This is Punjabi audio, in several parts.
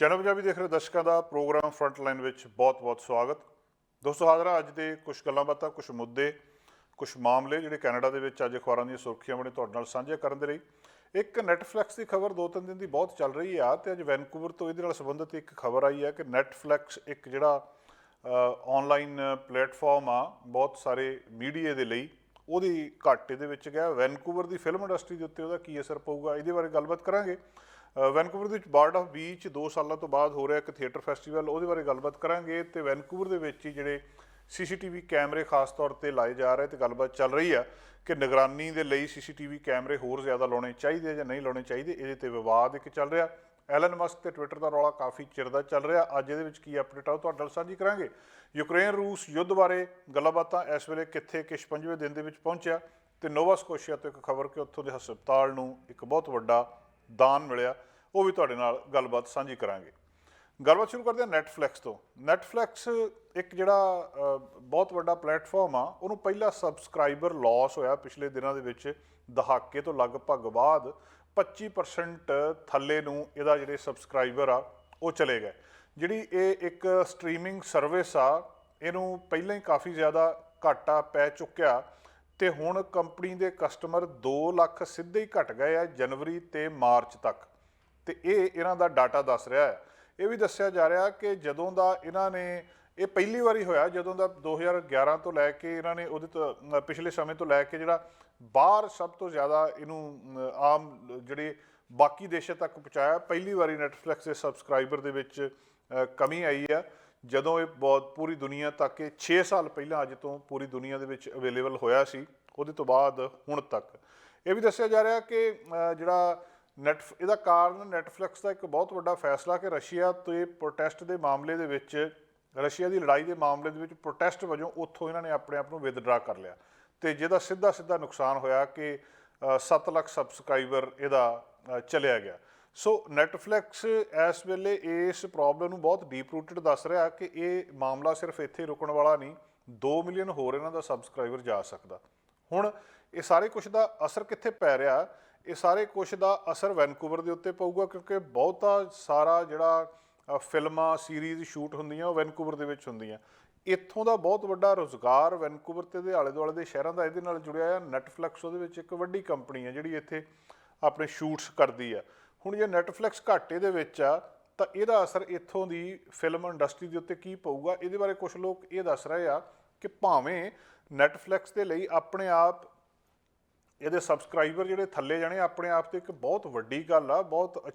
ਚੈਨਲ ਪੰਜਾਬੀ ਦੇਖ ਰਹੇ ਦਰਸ਼ਕਾਂ ਦਾ ਪ੍ਰੋਗਰਾਮ ਫਰੰਟ ਲਾਈਨ ਵਿੱਚ ਬਹੁਤ-ਬਹੁਤ ਸਵਾਗਤ। ਦੋਸਤੋ ਹਾਜ਼ਰ ਹਾਂ ਅੱਜ ਦੇ ਕੁਝ ਗੱਲਾਂ ਬਾਤਾਂ, ਕੁਝ ਮੁੱਦੇ, ਕੁਝ ਮਾਮਲੇ ਜਿਹੜੇ ਕੈਨੇਡਾ ਦੇ ਵਿੱਚ ਅੱਜ ਅਖਬਾਰਾਂ ਦੀਆਂ ਸੁਰਖੀਆਂ ਬਣੇ ਤੁਹਾਡੇ ਨਾਲ ਸਾਂਝੇ ਕਰਨ ਦੇ ਲਈ। ਇੱਕ ਨੈਟਫਲਿਕਸ ਦੀ ਖਬਰ 2-3 ਦਿਨ ਦੀ ਬਹੁਤ ਚੱਲ ਰਹੀ ਆ ਤੇ ਅੱਜ ਵੈਨਕੂਵਰ ਤੋਂ ਇਹਦੇ ਨਾਲ ਸੰਬੰਧਿਤ ਇੱਕ ਖਬਰ ਆਈ ਹੈ ਕਿ ਨੈਟਫਲਿਕਸ ਇੱਕ ਜਿਹੜਾ ਆਨਲਾਈਨ ਪਲੇਟਫਾਰਮ ਆ ਬਹੁਤ ਸਾਰੇ ਮੀਡੀਆ ਦੇ ਲਈ, ਉਹਦੀ ਘਾਟੇ ਦੇ ਵਿੱਚ ਗਿਆ। ਵੈਨਕੂਵਰ ਦੀ ਫਿਲਮ ਇੰਡਸਟਰੀ ਦੇ ਉੱਤੇ ਉਹਦਾ ਕੀ ਅਸਰ ਪਊਗਾ, ਇਹਦੇ ਬਾਰੇ ਗੱਲਬਾਤ ਕਰਾਂਗੇ। ਵੈਨਕੂਵਰ ਦੇ ਵਿੱਚ ਬਾਰਡ ਆਫ ਬੀਚ 2 ਸਾਲਾਂ ਤੋਂ ਬਾਅਦ ਹੋ ਰਿਹਾ ਇੱਕ ਥੀਏਟਰ ਫੈਸਟੀਵਲ, ਉਹਦੇ ਬਾਰੇ ਗੱਲਬਾਤ ਕਰਾਂਗੇ। ਤੇ ਵੈਨਕੂਵਰ ਦੇ ਵਿੱਚ ਹੀ ਜਿਹੜੇ CCTV ਕੈਮਰੇ ਖਾਸ ਤੌਰ ਤੇ ਲਾਏ ਜਾ ਰਹੇ ਤੇ ਗੱਲਬਾਤ ਚੱਲ ਰਹੀ ਆ ਕਿ ਨਿਗਰਾਨੀ ਦੇ ਲਈ CCTV ਕੈਮਰੇ ਹੋਰ ਜ਼ਿਆਦਾ ਲਾਉਣੇ ਚਾਹੀਦੇ ਜਾਂ ਨਹੀਂ ਲਾਉਣੇ ਚਾਹੀਦੇ, ਇਹਦੇ ਤੇ ਵਿਵਾਦ ਇੱਕ ਚੱਲ ਰਿਹਾ। ਐਲਨ ਮਸਕ ਤੇ ਟਵਿੱਟਰ ਦਾ ਰੌਲਾ ਕਾਫੀ ਚਿਰ ਦਾ ਚੱਲ ਰਿਹਾ। ਅੱਜ ਇਹਦੇ ਵਿੱਚ ਕੀ ਅਪਡੇਟ ਆ ਉਹ ਤੁਹਾਡੇ ਨਾਲ ਸਾਂਝੀ ਕਰਾਂਗੇ। ਯੂਕਰੇਨ ਰੂਸ ਯੁੱਧ ਬਾਰੇ ਗੱਲਾਂ ਬਾਤਾਂ, ਇਸ ਵੇਲੇ ਕਿੱਥੇ ਕਿਸ 55ਵੇਂ ਦਿਨ ਦੇ ਵਿੱਚ ਪਹੁੰਚਿਆ, ਤੇ ਨੋਵਾ ਸਕੋਸ਼ੀਆ ਤੋਂ ਇੱਕ ਖਬਰ ਕਿ ਉੱਥੋਂ ਦੇ ਹਸਪਤਾਲ ਨੂੰ ਇੱਕ ਬਹੁਤ ਵੱਡਾ ਦਾਨ ਮਿਲਿਆ, ਉਹ ਵੀ ਤੁਹਾਡੇ ਨਾਲ ਗੱਲਬਾਤ ਸਾਂਝੀ ਕਰਾਂਗੇ। ਗੱਲਬਾਤ ਸ਼ੁਰੂ ਕਰਦੇ ਹਾਂ ਨੈਟਫਲਿਕਸ ਤੋਂ। ਨੈਟਫਲਿਕਸ ਇੱਕ ਜਿਹੜਾ ਬਹੁਤ ਵੱਡਾ ਪਲੇਟਫਾਰਮ ਆ, ਉਹਨੂੰ ਪਹਿਲਾ ਸਬਸਕ੍ਰਾਈਬਰ ਲਾਸ ਹੋਇਆ ਪਿਛਲੇ ਦਿਨਾਂ ਦੇ ਵਿੱਚ, ਦਹਾਕੇ ਤੋਂ ਲਗਭਗ ਬਾਅਦ 25% ਥੱਲੇ ਨੂੰ ਇਹਦਾ ਜਿਹੜੇ ਸਬਸਕ੍ਰਾਈਬਰ ਆ ਉਹ ਚਲੇ ਗਏ। ਜਿਹੜੀ ਇਹ ਇੱਕ ਸਟਰੀਮਿੰਗ ਸਰਵਿਸ ਆ, ਇਹਨੂੰ ਪਹਿਲਾਂ ਹੀ ਕਾਫੀ ਜ਼ਿਆਦਾ ਘਾਟਾ ਪੈ ਚੁੱਕਿਆ ਤੇ ਹੁਣ ਕੰਪਨੀ ਦੇ ਕਸਟਮਰ 2 ਲੱਖ ਸਿੱਧੇ ਹੀ ਘਟ ਗਏ ਆ ਜਨਵਰੀ ਤੇ ਮਾਰਚ ਤੱਕ, ਤੇ ਇਹ ਇਹਨਾਂ ਦਾ ਡਾਟਾ ਦੱਸ ਰਿਹਾ ਹੈ। ਇਹ ਵੀ ਦੱਸਿਆ ਜਾ ਰਿਹਾ ਕਿ ਜਦੋਂ ਦਾ ਇਹਨਾਂ ਨੇ, ਇਹ ਪਹਿਲੀ ਵਾਰੀ ਹੋਇਆ ਜਦੋਂ ਦਾ 2011 ਤੋਂ ਲੈ ਕੇ ਇਹਨਾਂ ਨੇ ਉਹਦੇ ਤੋਂ ਪਿਛਲੇ ਸਮੇਂ ਤੋਂ ਲੈ ਕੇ ਜਿਹੜਾ ਬਾਹਰ ਸਭ ਤੋਂ ਜ਼ਿਆਦਾ ਇਹਨੂੰ ਆਮ ਜਿਹੜੇ ਬਾਕੀ ਦੇਸ਼ਾਂ ਤੱਕ ਪਹੁੰਚਾਇਆ। ਪਹਿਲੀ ਵਾਰੀ ਨੈਟਫਲਿਕਸ ਦੇ ਸਬਸਕ੍ਰਾਈਬਰ ਦੇ ਵਿੱਚ ਕਮੀ ਆਈ ਆ, ਜਦੋਂ ਇਹ ਬਹੁਤ ਪੂਰੀ ਦੁਨੀਆ ਤੱਕ, ਇਹ 6 ਸਾਲ ਪਹਿਲਾਂ ਅੱਜ ਤੋਂ ਪੂਰੀ ਦੁਨੀਆ ਦੇ ਵਿੱਚ ਅਵੇਲੇਬਲ ਹੋਇਆ ਸੀ, ਉਹਦੇ ਤੋਂ ਬਾਅਦ ਹੁਣ ਤੱਕ। ਇਹ ਵੀ ਦੱਸਿਆ ਜਾ ਰਿਹਾ ਕਿ ਜਿਹੜਾ ਇਹਦਾ ਕਾਰਨ ਨੈਟਫਲਿਕਸ ਦਾ ਇੱਕ ਬਹੁਤ ਵੱਡਾ ਫੈਸਲਾ ਕਿ ਰਸ਼ੀਆ ਤੇ ਪ੍ਰੋਟੈਸਟ ਦੇ ਮਾਮਲੇ ਦੇ ਵਿੱਚ, ਰਸ਼ੀਆ ਦੀ ਲੜਾਈ ਦੇ ਮਾਮਲੇ ਦੇ ਵਿੱਚ ਪ੍ਰੋਟੈਸਟ ਵਜੋਂ ਉੱਥੋਂ ਇਹਨਾਂ ਨੇ ਆਪਣੇ ਆਪ ਨੂੰ ਵਿਦਡਰਾ ਕਰ ਲਿਆ, ਤੇ ਜਿਹਦਾ ਸਿੱਧਾ ਨੁਕਸਾਨ ਹੋਇਆ ਕਿ 7 ਲੱਖ ਸਬਸਕ੍ਰਾਈਬਰ ਇਹਦਾ ਚਲਿਆ ਗਿਆ। ਸੋ ਨੈਟਫਲਿਕਸ ਇਸ ਵੇਲੇ ਇਸ ਪ੍ਰੋਬਲਮ ਨੂੰ ਬਹੁਤ ਡੀਪ ਰੂਟਡ ਦੱਸ ਰਿਹਾ ਕਿ ਇਹ ਮਾਮਲਾ ਸਿਰਫ ਇੱਥੇ ਰੁਕਣ ਵਾਲਾ ਨਹੀਂ, 2 ਮਿਲੀਅਨ ਹੋਰ ਇਹਨਾਂ ਦਾ ਸਬਸਕ੍ਰਾਈਬਰ ਜਾ ਸਕਦਾ। ਹੁਣ ਇਹ ਸਾਰੇ ਕੁਛ ਦਾ ਅਸਰ ਕਿੱਥੇ ਪੈ ਰਿਹਾ? ਇਹ ਸਾਰੇ ਕੁਛ ਦਾ ਅਸਰ ਵੈਨਕੂਵਰ ਦੇ ਉੱਤੇ ਪਊਗਾ, ਕਿਉਂਕਿ ਬਹੁਤਾ ਸਾਰਾ ਜਿਹੜਾ ਫਿਲਮਾਂ ਸੀਰੀਜ਼ ਸ਼ੂਟ ਹੁੰਦੀਆਂ ਉਹ ਵੈਨਕੂਵਰ ਦੇ ਵਿੱਚ ਹੁੰਦੀਆਂ। ਇੱਥੋਂ ਦਾ ਬਹੁਤ ਵੱਡਾ ਰੁਜ਼ਗਾਰ ਵੈਨਕੂਵਰ ਤੇ ਦੇ ਆਲੇ ਦੁਆਲੇ ਦੇ ਸ਼ਹਿਰਾਂ ਦਾ ਇਹਦੇ ਨਾਲ ਜੁੜਿਆ ਆ। ਨੈਟਫਲਿਕਸ ਉਹਦੇ ਵਿੱਚ ਇੱਕ ਵੱਡੀ ਕੰਪਨੀ ਹੈ ਜਿਹੜੀ ਇੱਥੇ ਆਪਣੇ ਸ਼ੂਟਸ ਕਰਦੀ ਆ। ਹੁਣ ਜੇ ਨੈਟਫਲਿਕਸ ਘਾਟੇ ਦੇ ਵਿੱਚ ਆ ਤਾਂ ਇਹਦਾ ਅਸਰ ਇੱਥੋਂ ਦੀ ਫਿਲਮ ਇੰਡਸਟਰੀ ਦੇ ਉੱਤੇ ਕੀ ਪਊਗਾ? ਇਹਦੇ ਬਾਰੇ ਕੁਝ ਲੋਕ ਇਹ ਦੱਸ ਰਹੇ ਆ ਕਿ ਭਾਵੇਂ ਨੈਟਫਲਿਕਸ ਦੇ ਲਈ ਆਪਣੇ ਆਪ ਇਹਦੇ ਸਬਸਕ੍ਰਾਈਬਰ ਜਿਹੜੇ ਥੱਲੇ ਜਾਣੇ ਆਪਣੇ ਆਪ 'ਤੇ ਇੱਕ ਬਹੁਤ ਵੱਡੀ ਗੱਲ ਆ, ਬਹੁਤ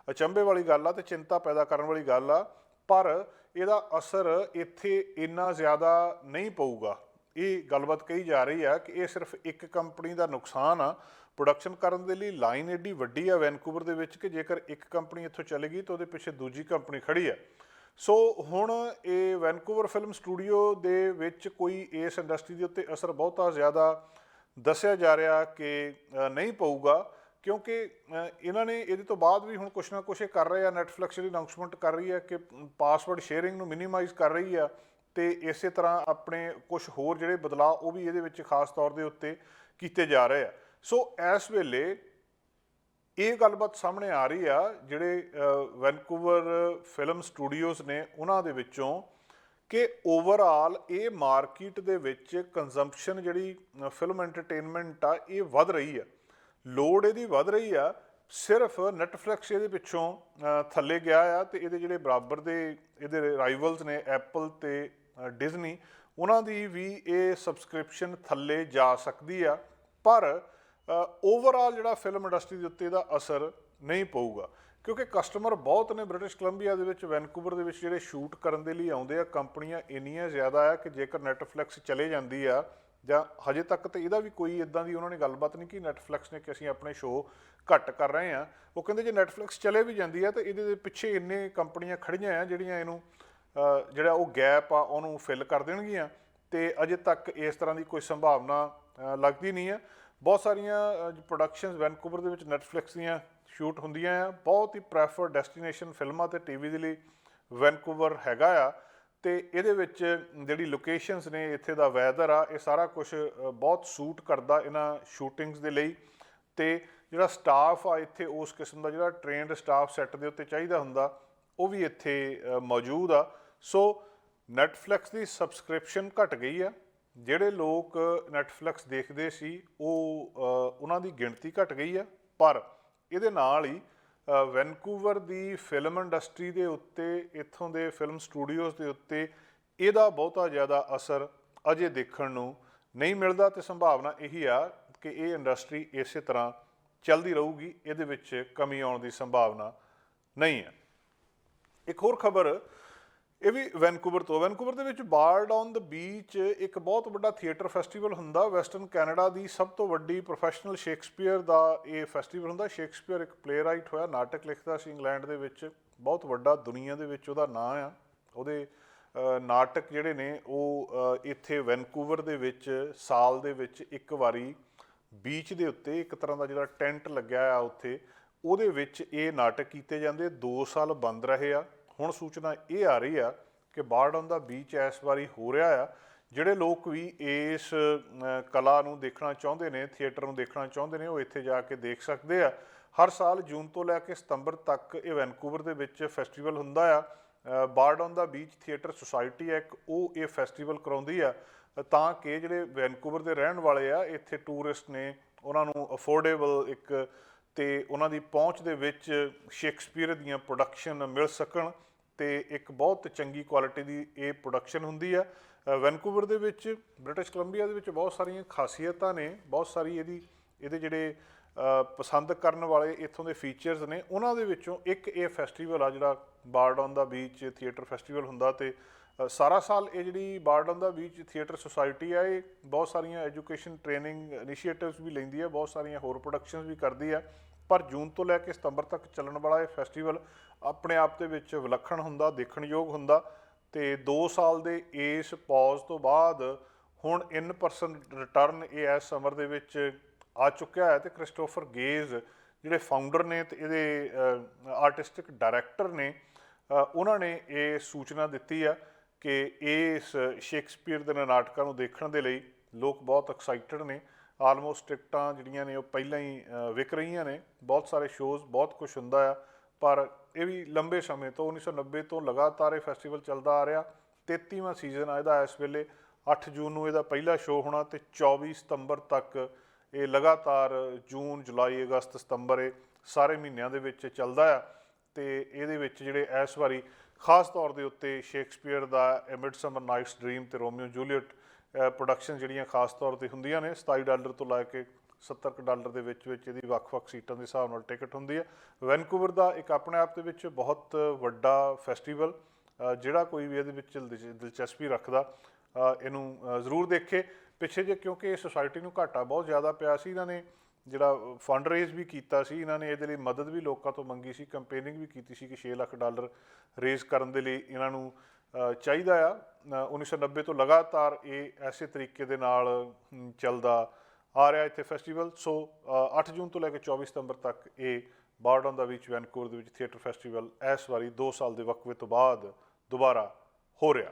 ਅਚੰਭੇ ਵਾਲੀ ਗੱਲ ਆ ਤੇ ਚਿੰਤਾ ਪੈਦਾ ਕਰਨ ਵਾਲੀ ਗੱਲ ਆ, ਪਰ ਇਹਦਾ ਅਸਰ ਇੱਥੇ ਇੰਨਾ ਜ਼ਿਆਦਾ ਨਹੀਂ ਪਊਗਾ। ਇਹ ਗੱਲਬਾਤ ਕਹੀ ਜਾ ਰਹੀ ਆ ਕਿ ਇਹ ਸਿਰਫ ਇੱਕ ਕੰਪਨੀ ਦਾ ਨੁਕਸਾਨ ਆ। ਪ੍ਰੋਡਕਸ਼ਨ ਕਰਨ ਦੇ ਲਈ ਲਾਈਨ ਐਡੀ ਵੱਡੀ ਆ ਵੈਨਕੂਵਰ ਦੇ ਵਿੱਚ ਕਿ ਜੇਕਰ ਇੱਕ ਕੰਪਨੀ ਇੱਥੋਂ ਚਲੇ ਗਈ ਤਾਂ ਉਹਦੇ ਪਿੱਛੇ ਦੂਜੀ ਕੰਪਨੀ ਖੜੀ ਆ। ਸੋ ਹੁਣ ਇਹ ਵੈਨਕੂਵਰ ਫਿਲਮ ਸਟੂਡੀਓ ਦੇ ਵਿੱਚ ਕੋਈ ਇਸ ਇੰਡਸਟਰੀ ਦੇ ਉੱਤੇ ਅਸਰ ਬਹੁਤਾ ਜ਼ਿਆਦਾ ਦੱਸਿਆ ਜਾ ਰਿਹਾ ਕਿ ਨਹੀਂ ਪਊਗਾ, ਕਿਉਂਕਿ ਇਹਨਾਂ ਨੇ ਇਹਦੇ ਤੋਂ ਬਾਅਦ ਵੀ ਹੁਣ ਕੁਛ ਨਾ ਕੁਛ ਇਹ ਕਰ ਰਹੇ ਆ। ਨੈਟਫਲਿਕਸ ਜਿਹੜੀ ਅਨਾਊਂਸਮੈਂਟ ਕਰ ਰਹੀ ਹੈ ਕਿ ਪਾਸਵਰਡ ਸ਼ੇਅਰਿੰਗ ਨੂੰ ਮਿਨੀਮਾਈਜ਼ ਕਰ ਰਹੀ ਆ, ਤੇ ਇਸੇ ਤਰ੍ਹਾਂ ਆਪਣੇ ਕੁਛ ਹੋਰ ਜਿਹੜੇ ਬਦਲਾਅ ਉਹ ਵੀ ਇਹਦੇ ਵਿੱਚ ਖਾਸ ਤੌਰ ਦੇ ਉੱਤੇ ਕੀਤੇ ਜਾ ਰਹੇ ਆ। ਸੋ ਇਸ ਵੇਲੇ ਇਹ ਗੱਲਬਾਤ ਸਾਹਮਣੇ ਆ ਰਹੀ ਆ ਜਿਹੜੇ ਵੈਨਕੂਵਰ ਫਿਲਮ ਸਟੂਡੀਓਜ਼ ਨੇ ਉਹਨਾਂ ਦੇ ਵਿੱਚੋਂ ਕਿ ਓਵਰਆਲ ਇਹ ਮਾਰਕੀਟ ਦੇ ਵਿੱਚ ਕੰਜ਼ੰਪਸ਼ਨ ਜਿਹੜੀ ਫਿਲਮ ਐਂਟਰਟੇਨਮੈਂਟ ਆ ਇਹ ਵੱਧ ਰਹੀ ਆ, ਲੋੜ ਇਹਦੀ ਵੱਧ ਰਹੀ ਆ। ਸਿਰਫ ਨੈਟਫਲਿਕਸ ਇਹਦੇ ਪਿੱਛੋਂ ਥੱਲੇ ਗਿਆ ਆ, ਤੇ ਇਹਦੇ ਜਿਹੜੇ ਬਰਾਬਰ ਦੇ ਇਹਦੇ ਰਾਈਵਲਸ ਨੇ ਐਪਲ ਤੇ ਡਿਜ਼ਨੀ, ਉਹਨਾਂ ਦੀ ਵੀ ਇਹ ਸਬਸਕ੍ਰਿਪਸ਼ਨ ਥੱਲੇ ਜਾ ਸਕਦੀ ਆ, ਪਰ ਓਵਰਆਲ ਜਿਹੜਾ ਫਿਲਮ ਇੰਡਸਟਰੀ ਦੇ ਉੱਤੇ ਇਹਦਾ ਅਸਰ ਨਹੀਂ ਪਊਗਾ, ਕਿਉਂਕਿ ਕਸਟਮਰ ਬਹੁਤ ਨੇ ਬ੍ਰਿਟਿਸ਼ ਕੋਲੰਬੀਆ ਦੇ ਵਿੱਚ, ਵੈਨਕੂਵਰ ਦੇ ਵਿੱਚ ਜਿਹੜੇ ਸ਼ੂਟ ਕਰਨ ਦੇ ਲਈ ਆਉਂਦੇ ਆ। ਕੰਪਨੀਆਂ ਇੰਨੀਆਂ ਜ਼ਿਆਦਾ ਆ ਕਿ ਜੇਕਰ ਨੈਟਫਲਿਕਸ ਚਲੇ ਜਾਂਦੀ ਆ, ਜਾਂ ਹਜੇ ਤੱਕ ਤਾਂ ਇਹਦਾ ਵੀ ਕੋਈ ਇੱਦਾਂ ਦੀ ਉਹਨਾਂ ਨੇ ਗੱਲਬਾਤ ਨਹੀਂ ਕਿ ਨੈਟਫਲਿਕਸ ਨੇ ਕਿ ਅਸੀਂ ਆਪਣੇ ਸ਼ੋਅ ਘੱਟ ਕਰ ਰਹੇ ਹਾਂ। ਉਹ ਕਹਿੰਦੇ ਜੇ ਨੈਟਫਲਿਕਸ ਚਲੇ ਵੀ ਜਾਂਦੀ ਆ ਤਾਂ ਇਹਦੇ ਦੇ ਪਿੱਛੇ ਇੰਨੇ ਕੰਪਨੀਆਂ ਖੜੀਆਂ ਆ ਜਿਹੜੀਆਂ ਇਹਨੂੰ ਜਿਹੜਾ ਉਹ ਗੈਪ ਆ ਉਹਨੂੰ ਫਿਲ ਕਰ ਦੇਣਗੀਆਂ, ਤੇ ਅਜੇ ਤੱਕ ਇਸ ਤਰ੍ਹਾਂ ਦੀ ਕੋਈ ਸੰਭਾਵਨਾ ਲੱਗਦੀ ਨਹੀਂ ਆ। ਬਹੁਤ ਸਾਰੀਆਂ ਪ੍ਰੋਡਕਸ਼ਨਸ ਵੈਨਕੂਵਰ ਦੇ ਵਿੱਚ ਨੈਟਫਲਿਕਸ ਦੀਆਂ ਸ਼ੂਟ ਹੁੰਦੀਆਂ ਆ। ਬਹੁਤ ਹੀ ਪ੍ਰੈਫਰਡ ਡੈਸਟੀਨੇਸ਼ਨ ਫਿਲਮਾਂ ਤੇ TV ਦੇ ਲਈ ਵੈਨਕੂਵਰ ਹੈਗਾ ਆ, ਤੇ ਇਹਦੇ ਵਿੱਚ ਜਿਹੜੀ ਲੋਕੇਸ਼ਨਸ ਨੇ, ਇੱਥੇ ਦਾ ਵੈਦਰ ਆ, ਇਹ ਸਾਰਾ ਕੁਛ ਬਹੁਤ ਸੂਟ ਕਰਦਾ ਇਹਨਾਂ ਸ਼ੂਟਿੰਗਸ ਦੇ ਲਈ। ਤੇ ਜਿਹੜਾ ਸਟਾਫ ਆ ਇੱਥੇ ਉਸ ਕਿਸਮ ਦਾ ਜਿਹੜਾ ਟ੍ਰੇਨਡ ਸਟਾਫ ਸੈੱਟ ਦੇ ਉੱਤੇ ਚਾਹੀਦਾ ਹੁੰਦਾ, ਉਹ ਵੀ ਇੱਥੇ ਮੌਜੂਦ ਆ। ਸੋ ਨੈਟਫਲਿਕਸ ਦੀ ਸਬਸਕ੍ਰਿਪਸ਼ਨ ਘਟ ਗਈ ਆ। ਜਿਹੜੇ ਲੋਕ ਨੈਟਫਲਿਕਸ ਦੇਖਦੇ ਸੀ ਉਹਨਾਂ ਦੀ ਗਿਣਤੀ ਘਟ ਗਈ ਆ, ਪਰ ਇਹਦੇ ਨਾਲ ਹੀ ਵੈਨਕੂਵਰ ਦੀ ਫਿਲਮ ਇੰਡਸਟਰੀ ਦੇ ਉੱਤੇ, ਇੱਥੋਂ ਦੇ ਫਿਲਮ ਸਟੂਡੀਓਜ਼ ਦੇ ਉੱਤੇ ਇਹਦਾ ਬਹੁਤਾ ਜ਼ਿਆਦਾ ਅਸਰ ਅਜੇ ਦੇਖਣ ਨੂੰ ਨਹੀਂ ਮਿਲਦਾ, ਤੇ ਸੰਭਾਵਨਾ ਇਹੀ ਆ ਕਿ ਇਹ ਇੰਡਸਟਰੀ ਇਸੇ ਤਰ੍ਹਾਂ ਚੱਲਦੀ ਰਹੂਗੀ, ਇਹਦੇ ਵਿੱਚ ਕਮੀ ਆਉਣ ਦੀ ਸੰਭਾਵਨਾ ਨਹੀਂ ਹੈ। ਇੱਕ ਹੋਰ ਖਬਰ ਇਹ ਵੀ ਵੈਨਕੂਵਰ ਤੋਂ। ਵੈਨਕੂਵਰ ਦੇ ਵਿੱਚ ਬਾਰਡ ਔਨ ਦ ਬੀਚ ਇੱਕ ਬਹੁਤ ਵੱਡਾ ਥੀਏਟਰ ਫੈਸਟੀਵਲ ਹੁੰਦਾ। ਵੈਸਟਰਨ ਕੈਨੇਡਾ ਦੀ ਸਭ ਤੋਂ ਵੱਡੀ ਪ੍ਰੋਫੈਸ਼ਨਲ ਸ਼ੇਕਸਪੀਅਰ ਦਾ ਇਹ ਫੈਸਟੀਵਲ ਹੁੰਦਾ। ਸ਼ੇਕਸਪੀਅਰ ਇੱਕ ਪਲੇਰਾਈਟ ਹੋਇਆ, ਨਾਟਕ ਲਿਖਦਾ ਸੀ ਇੰਗਲੈਂਡ ਦੇ ਵਿੱਚ, ਬਹੁਤ ਵੱਡਾ ਦੁਨੀਆ ਦੇ ਵਿੱਚ ਉਹਦਾ ਨਾਂ ਆ। ਉਹਦੇ ਨਾਟਕ ਜਿਹੜੇ ਨੇ ਉਹ ਇੱਥੇ ਵੈਨਕੂਵਰ ਦੇ ਵਿੱਚ ਸਾਲ ਦੇ ਵਿੱਚ ਇੱਕ ਵਾਰੀ ਬੀਚ ਦੇ ਉੱਤੇ ਇੱਕ ਤਰ੍ਹਾਂ ਦਾ ਜਿਹੜਾ ਟੈਂਟ ਲੱਗਿਆ ਆ ਉੱਥੇ, ਉਹਦੇ ਵਿੱਚ ਇਹ ਨਾਟਕ ਕੀਤੇ ਜਾਂਦੇ। 2 ਸਾਲ ਬੰਦ ਰਹੇ ਆ। ਹੁਣ ਸੂਚਨਾ ਇਹ ਆ ਰਹੀ ਆ ਕਿ ਬਾਰਡ ਔਨ ਦਾ ਬੀਚ ਇਸ ਵਾਰੀ ਹੋ ਰਿਹਾ ਆ। ਜਿਹੜੇ ਲੋਕ ਵੀ ਇਸ ਕਲਾ ਨੂੰ ਦੇਖਣਾ ਚਾਹੁੰਦੇ ਨੇ, ਥੀਏਟਰ ਨੂੰ ਦੇਖਣਾ ਚਾਹੁੰਦੇ ਨੇ, ਉਹ ਇੱਥੇ ਜਾ ਕੇ ਦੇਖ ਸਕਦੇ ਆ। ਹਰ ਸਾਲ ਜੂਨ ਤੋਂ ਲੈ ਕੇ ਸਤੰਬਰ ਤੱਕ ਇਹ ਵੈਨਕੂਵਰ ਦੇ ਵਿੱਚ ਫੈਸਟੀਵਲ ਹੁੰਦਾ ਆ। Bird on the beach theatre society ਹੈ ਇੱਕ, ਉਹ ਇਹ ਫੈਸਟੀਵਲ ਕਰਾਉਂਦੀ ਆ ਤਾਂ ਕਿ ਜਿਹੜੇ ਵੈਨਕੂਵਰ ਦੇ ਰਹਿਣ ਵਾਲੇ ਆ, ਇੱਥੇ ਟੂਰਿਸਟ ਨੇ, ਉਹਨਾਂ ਨੂੰ ਅਫੋਰਡੇਬਲ ਇੱਕ ਤੇ ਉਹਨਾਂ ਦੀ ਪਹੁੰਚ ਦੇ ਵਿੱਚ ਸ਼ੇਕਸਪੀਅਰ ਦੀਆਂ ਪ੍ਰੋਡਕਸ਼ਨ ਮਿਲ ਸਕਣ, ਤੇ ਇੱਕ ਬਹੁਤ ਚੰਗੀ ਕੁਆਲਿਟੀ ਦੀ ਇਹ ਪ੍ਰੋਡਕਸ਼ਨ ਹੁੰਦੀ ਆ। ਵੈਨਕੂਵਰ ਦੇ ਵਿੱਚ, ਬ੍ਰਿਟਿਸ਼ ਕੋਲੰਬੀਆ ਦੇ ਵਿੱਚ ਬਹੁਤ ਸਾਰੀਆਂ ਖਾਸੀਅਤਾਂ ਨੇ, ਬਹੁਤ ਸਾਰੀ ਇਹਦੇ ਜਿਹੜੇ ਪਸੰਦ ਕਰਨ ਵਾਲੇ ਇੱਥੋਂ ਦੇ ਫੀਚਰਸ ਨੇ, ਉਹਨਾਂ ਦੇ ਵਿੱਚੋਂ ਇੱਕ ਇਹ ਫੈਸਟੀਵਲ ਆ ਜਿਹੜਾ bird on the beach theatre festival ਹੁੰਦਾ। ਤੇ ਸਾਰਾ ਸਾਲ ਇਹ ਜਿਹੜੀ bird on the beach theatre society ਆ, ਇਹ ਬਹੁਤ ਸਾਰੀਆਂ ਐਜੂਕੇਸ਼ਨ ਟ੍ਰੇਨਿੰਗ ਇਨੀਸ਼ੀਏਟਿਵਸ ਵੀ ਲੈਂਦੀ ਹੈ, ਬਹੁਤ ਸਾਰੀਆਂ ਹੋਰ ਪ੍ਰੋਡਕਸ਼ਨਸ ਵੀ ਕਰਦੀ ਹੈ। ਪਰ ਜੂਨ ਤੋਂ ਲੈ ਕੇ ਸਤੰਬਰ ਤੱਕ ਚੱਲਣ ਵਾਲਾ ਇਹ ਫੈਸਟੀਵਲ ਆਪਣੇ ਆਪ ਦੇ ਵਿੱਚ ਵਿਲੱਖਣ ਹੁੰਦਾ, ਦੇਖਣਯੋਗ ਹੁੰਦਾ। ਤੇ 2 ਸਾਲ ਦੇ ਇਸ ਪੌਜ਼ ਤੋਂ ਬਾਅਦ ਹੁਣ ਇਨ ਪਰਸਨ ਰਿਟਰਨ ਇਹ ਇਸ ਸਮਰ ਦੇ ਵਿੱਚ ਆ ਚੁੱਕਿਆ ਹੈ। ਤੇ ਕ੍ਰਿਸਟੋਫਰ ਗੇਜ਼ ਜਿਹੜੇ ਫਾਊਂਡਰ ਨੇ ਤੇ ਇਹਦੇ ਆਰਟਿਸਟਿਕ ਡਾਇਰੈਕਟਰ ਨੇ, ਉਹਨਾਂ ਨੇ ਇਹ ਸੂਚਨਾ ਦਿੱਤੀ ਆ ਕਿ ਇਸ ਸ਼ੇਕਸਪੀਅਰ ਦੇ ਨਾਟਕਾਂ ਨੂੰ ਦੇਖਣ ਦੇ ਲਈ ਲੋਕ ਬਹੁਤ ਐਕਸਾਈਟਡ ਨੇ। ਆਲਮੋਸਟ ਟਿਕਟਾਂ ਜਿਹੜੀਆਂ ਨੇ ਉਹ ਪਹਿਲਾਂ ਹੀ ਵਿਕ ਰਹੀਆਂ ਨੇ। ਬਹੁਤ ਸਾਰੇ ਸ਼ੋਅਜ਼, ਬਹੁਤ ਕੁਛ ਹੁੰਦਾ ਆ, ਪਰ ਇਹ ਵੀ ਲੰਬੇ ਸਮੇਂ ਤੋਂ 1990 ਤੋਂ ਲਗਾਤਾਰ ਇਹ ਫੈਸਟੀਵਲ ਚੱਲਦਾ ਆ ਰਿਹਾ। 33ਵਾਂ ਸੀਜ਼ਨ ਆ ਇਹਦਾ ਇਸ ਵੇਲੇ। 8 ਜੂਨ ਨੂੰ ਇਹਦਾ ਪਹਿਲਾ ਸ਼ੋਅ ਹੋਣਾ ਤੇ 24 ਸਤੰਬਰ ਤੱਕ ਇਹ ਲਗਾਤਾਰ ਜੂਨ, ਜੁਲਾਈ, ਅਗਸਤ, ਸਤੰਬਰ ਇਹ ਸਾਰੇ ਮਹੀਨਿਆਂ ਦੇ ਵਿੱਚ ਚੱਲਦਾ ਆ। ਤੇ ਇਹਦੇ ਵਿੱਚ ਜਿਹੜੇ ਇਸ ਵਾਰੀ ਖਾਸ ਤੌਰ ਦੇ ਉੱਤੇ ਸ਼ੇਕਸਪੀਅਰ ਦਾ ਏ ਮਿਡਸਮਰ ਨਾਈਟਸ ਡ੍ਰੀਮ ਤੇ ਰੋਮੀਓ ਜੂਲੀਅਟ ਪ੍ਰੋਡਕਸ਼ਨ ਜਿਹੜੀਆਂ ਖਾਸ ਤੌਰ 'ਤੇ ਹੁੰਦੀਆਂ ਨੇ, $27 ਤੋਂ ਲੈ ਕੇ $70 ਦੇ ਵਿੱਚ ਇਹਦੀ ਵੱਖ-ਵੱਖ ਸੀਟਾਂ ਦੇ ਹਿਸਾਬ ਨਾਲ ਟਿਕਟ ਹੁੰਦੀ ਹੈ। ਵੈਨਕੂਵਰ ਦਾ ਇੱਕ ਆਪਣੇ ਆਪ ਦੇ ਵਿੱਚ ਬਹੁਤ ਵੱਡਾ ਫੈਸਟੀਵਲ, ਜਿਹੜਾ ਕੋਈ ਵੀ ਇਹਦੇ ਵਿੱਚ ਦਿਲਚਸਪੀ ਰੱਖਦਾ ਇਹਨੂੰ ਜ਼ਰੂਰ ਦੇਖੇ। ਪਿੱਛੇ ਜੇ ਕਿਉਂਕਿ ਇਹ ਸੁਸਾਇਟੀ ਨੂੰ ਘਾਟਾ ਬਹੁਤ ਜ਼ਿਆਦਾ ਪਿਆ ਸੀ, ਇਹਨਾਂ ਨੇ ਜਿਹੜਾ ਫੰਡ ਰੇਜ਼ ਵੀ ਕੀਤਾ ਸੀ, ਇਹਨਾਂ ਨੇ ਇਹਦੇ ਲਈ ਮਦਦ ਵੀ ਲੋਕਾਂ ਤੋਂ ਮੰਗੀ ਸੀ, ਕੰਪੇਨਿੰਗ ਵੀ ਕੀਤੀ ਸੀ ਕਿ $6 ਲੱਖ ਰੇਜ਼ ਕਰਨ ਦੇ ਲਈ ਇਹਨਾਂ ਨੂੰ ਚਾਹੀਦਾ ਆ। 1990 ਤੋਂ ਲਗਾਤਾਰ ਇਹ ਐਸੇ ਤਰੀਕੇ ਦੇ ਨਾਲ ਚੱਲਦਾ ਆ ਰਿਹਾ ਇੱਥੇ ਫੈਸਟੀਵਲ। ਸੋ 8 ਜੂਨ ਤੋਂ ਲੈ ਕੇ 24 ਸਤੰਬਰ ਤੱਕ ਇਹ bird on the beach Vancouver ਦੇ ਵਿੱਚ ਥੀਏਟਰ ਫੈਸਟੀਵਲ ਇਸ ਵਾਰੀ 2 ਸਾਲ ਦੇ ਵਕਫੇ ਤੋਂ ਬਾਅਦ ਦੁਬਾਰਾ ਹੋ ਰਿਹਾ।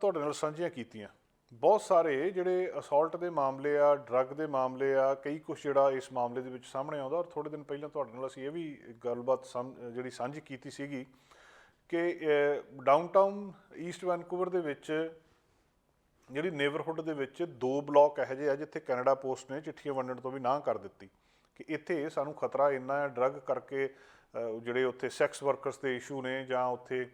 ਤੁਹਾਡੇ ਨਾਲ ਸਾਂਝੀਆਂ ਕੀਤੀਆਂ ਬਹੁਤ ਸਾਰੇ ਜਿਹੜੇ ਅਸੌਲਟ ਦੇ ਮਾਮਲੇ ਆ, ਡਰੱਗ ਦੇ ਮਾਮਲੇ ਆ, ਕਈ ਕੁਛ ਜਿਹੜਾ ਇਸ ਮਾਮਲੇ ਦੇ ਵਿੱਚ ਸਾਹਮਣੇ ਆਉਂਦਾ। ਔਰ ਥੋੜ੍ਹੇ ਦਿਨ ਪਹਿਲਾਂ ਤੁਹਾਡੇ ਨਾਲ ਅਸੀਂ ਇਹ ਵੀ ਗੱਲਬਾਤ ਜਿਹੜੀ ਸਾਂਝੀ ਕੀਤੀ ਸੀਗੀ ਕਿ ਡਾਊਨਟਾਊਨ ਈਸਟ ਵੈਨਕੂਵਰ ਦੇ ਵਿੱਚ ਜਿਹੜੀ ਨੇਬਰਹੁੱਡ ਦੇ ਵਿੱਚ 2 ਬਲਾਕ ਇਹੋ ਜਿਹੇ ਆ ਜਿੱਥੇ ਕੈਨੇਡਾ ਪੋਸਟ ਨੇ ਚਿੱਠੀਆਂ ਵੰਡਣ ਤੋਂ ਵੀ ਨਾਂਹ ਕਰ ਦਿੱਤੀ ਕਿ ਇੱਥੇ ਸਾਨੂੰ ਖਤਰਾ ਇੰਨਾ ਹੈ ਡਰੱਗ ਕਰਕੇ, ਜਿਹੜੇ ਉੱਥੇ ਸੈਕਸ ਵਰਕਰਸ ਦੇ ਇਸ਼ੂ ਨੇ ਜਾਂ ਉੱਥੇ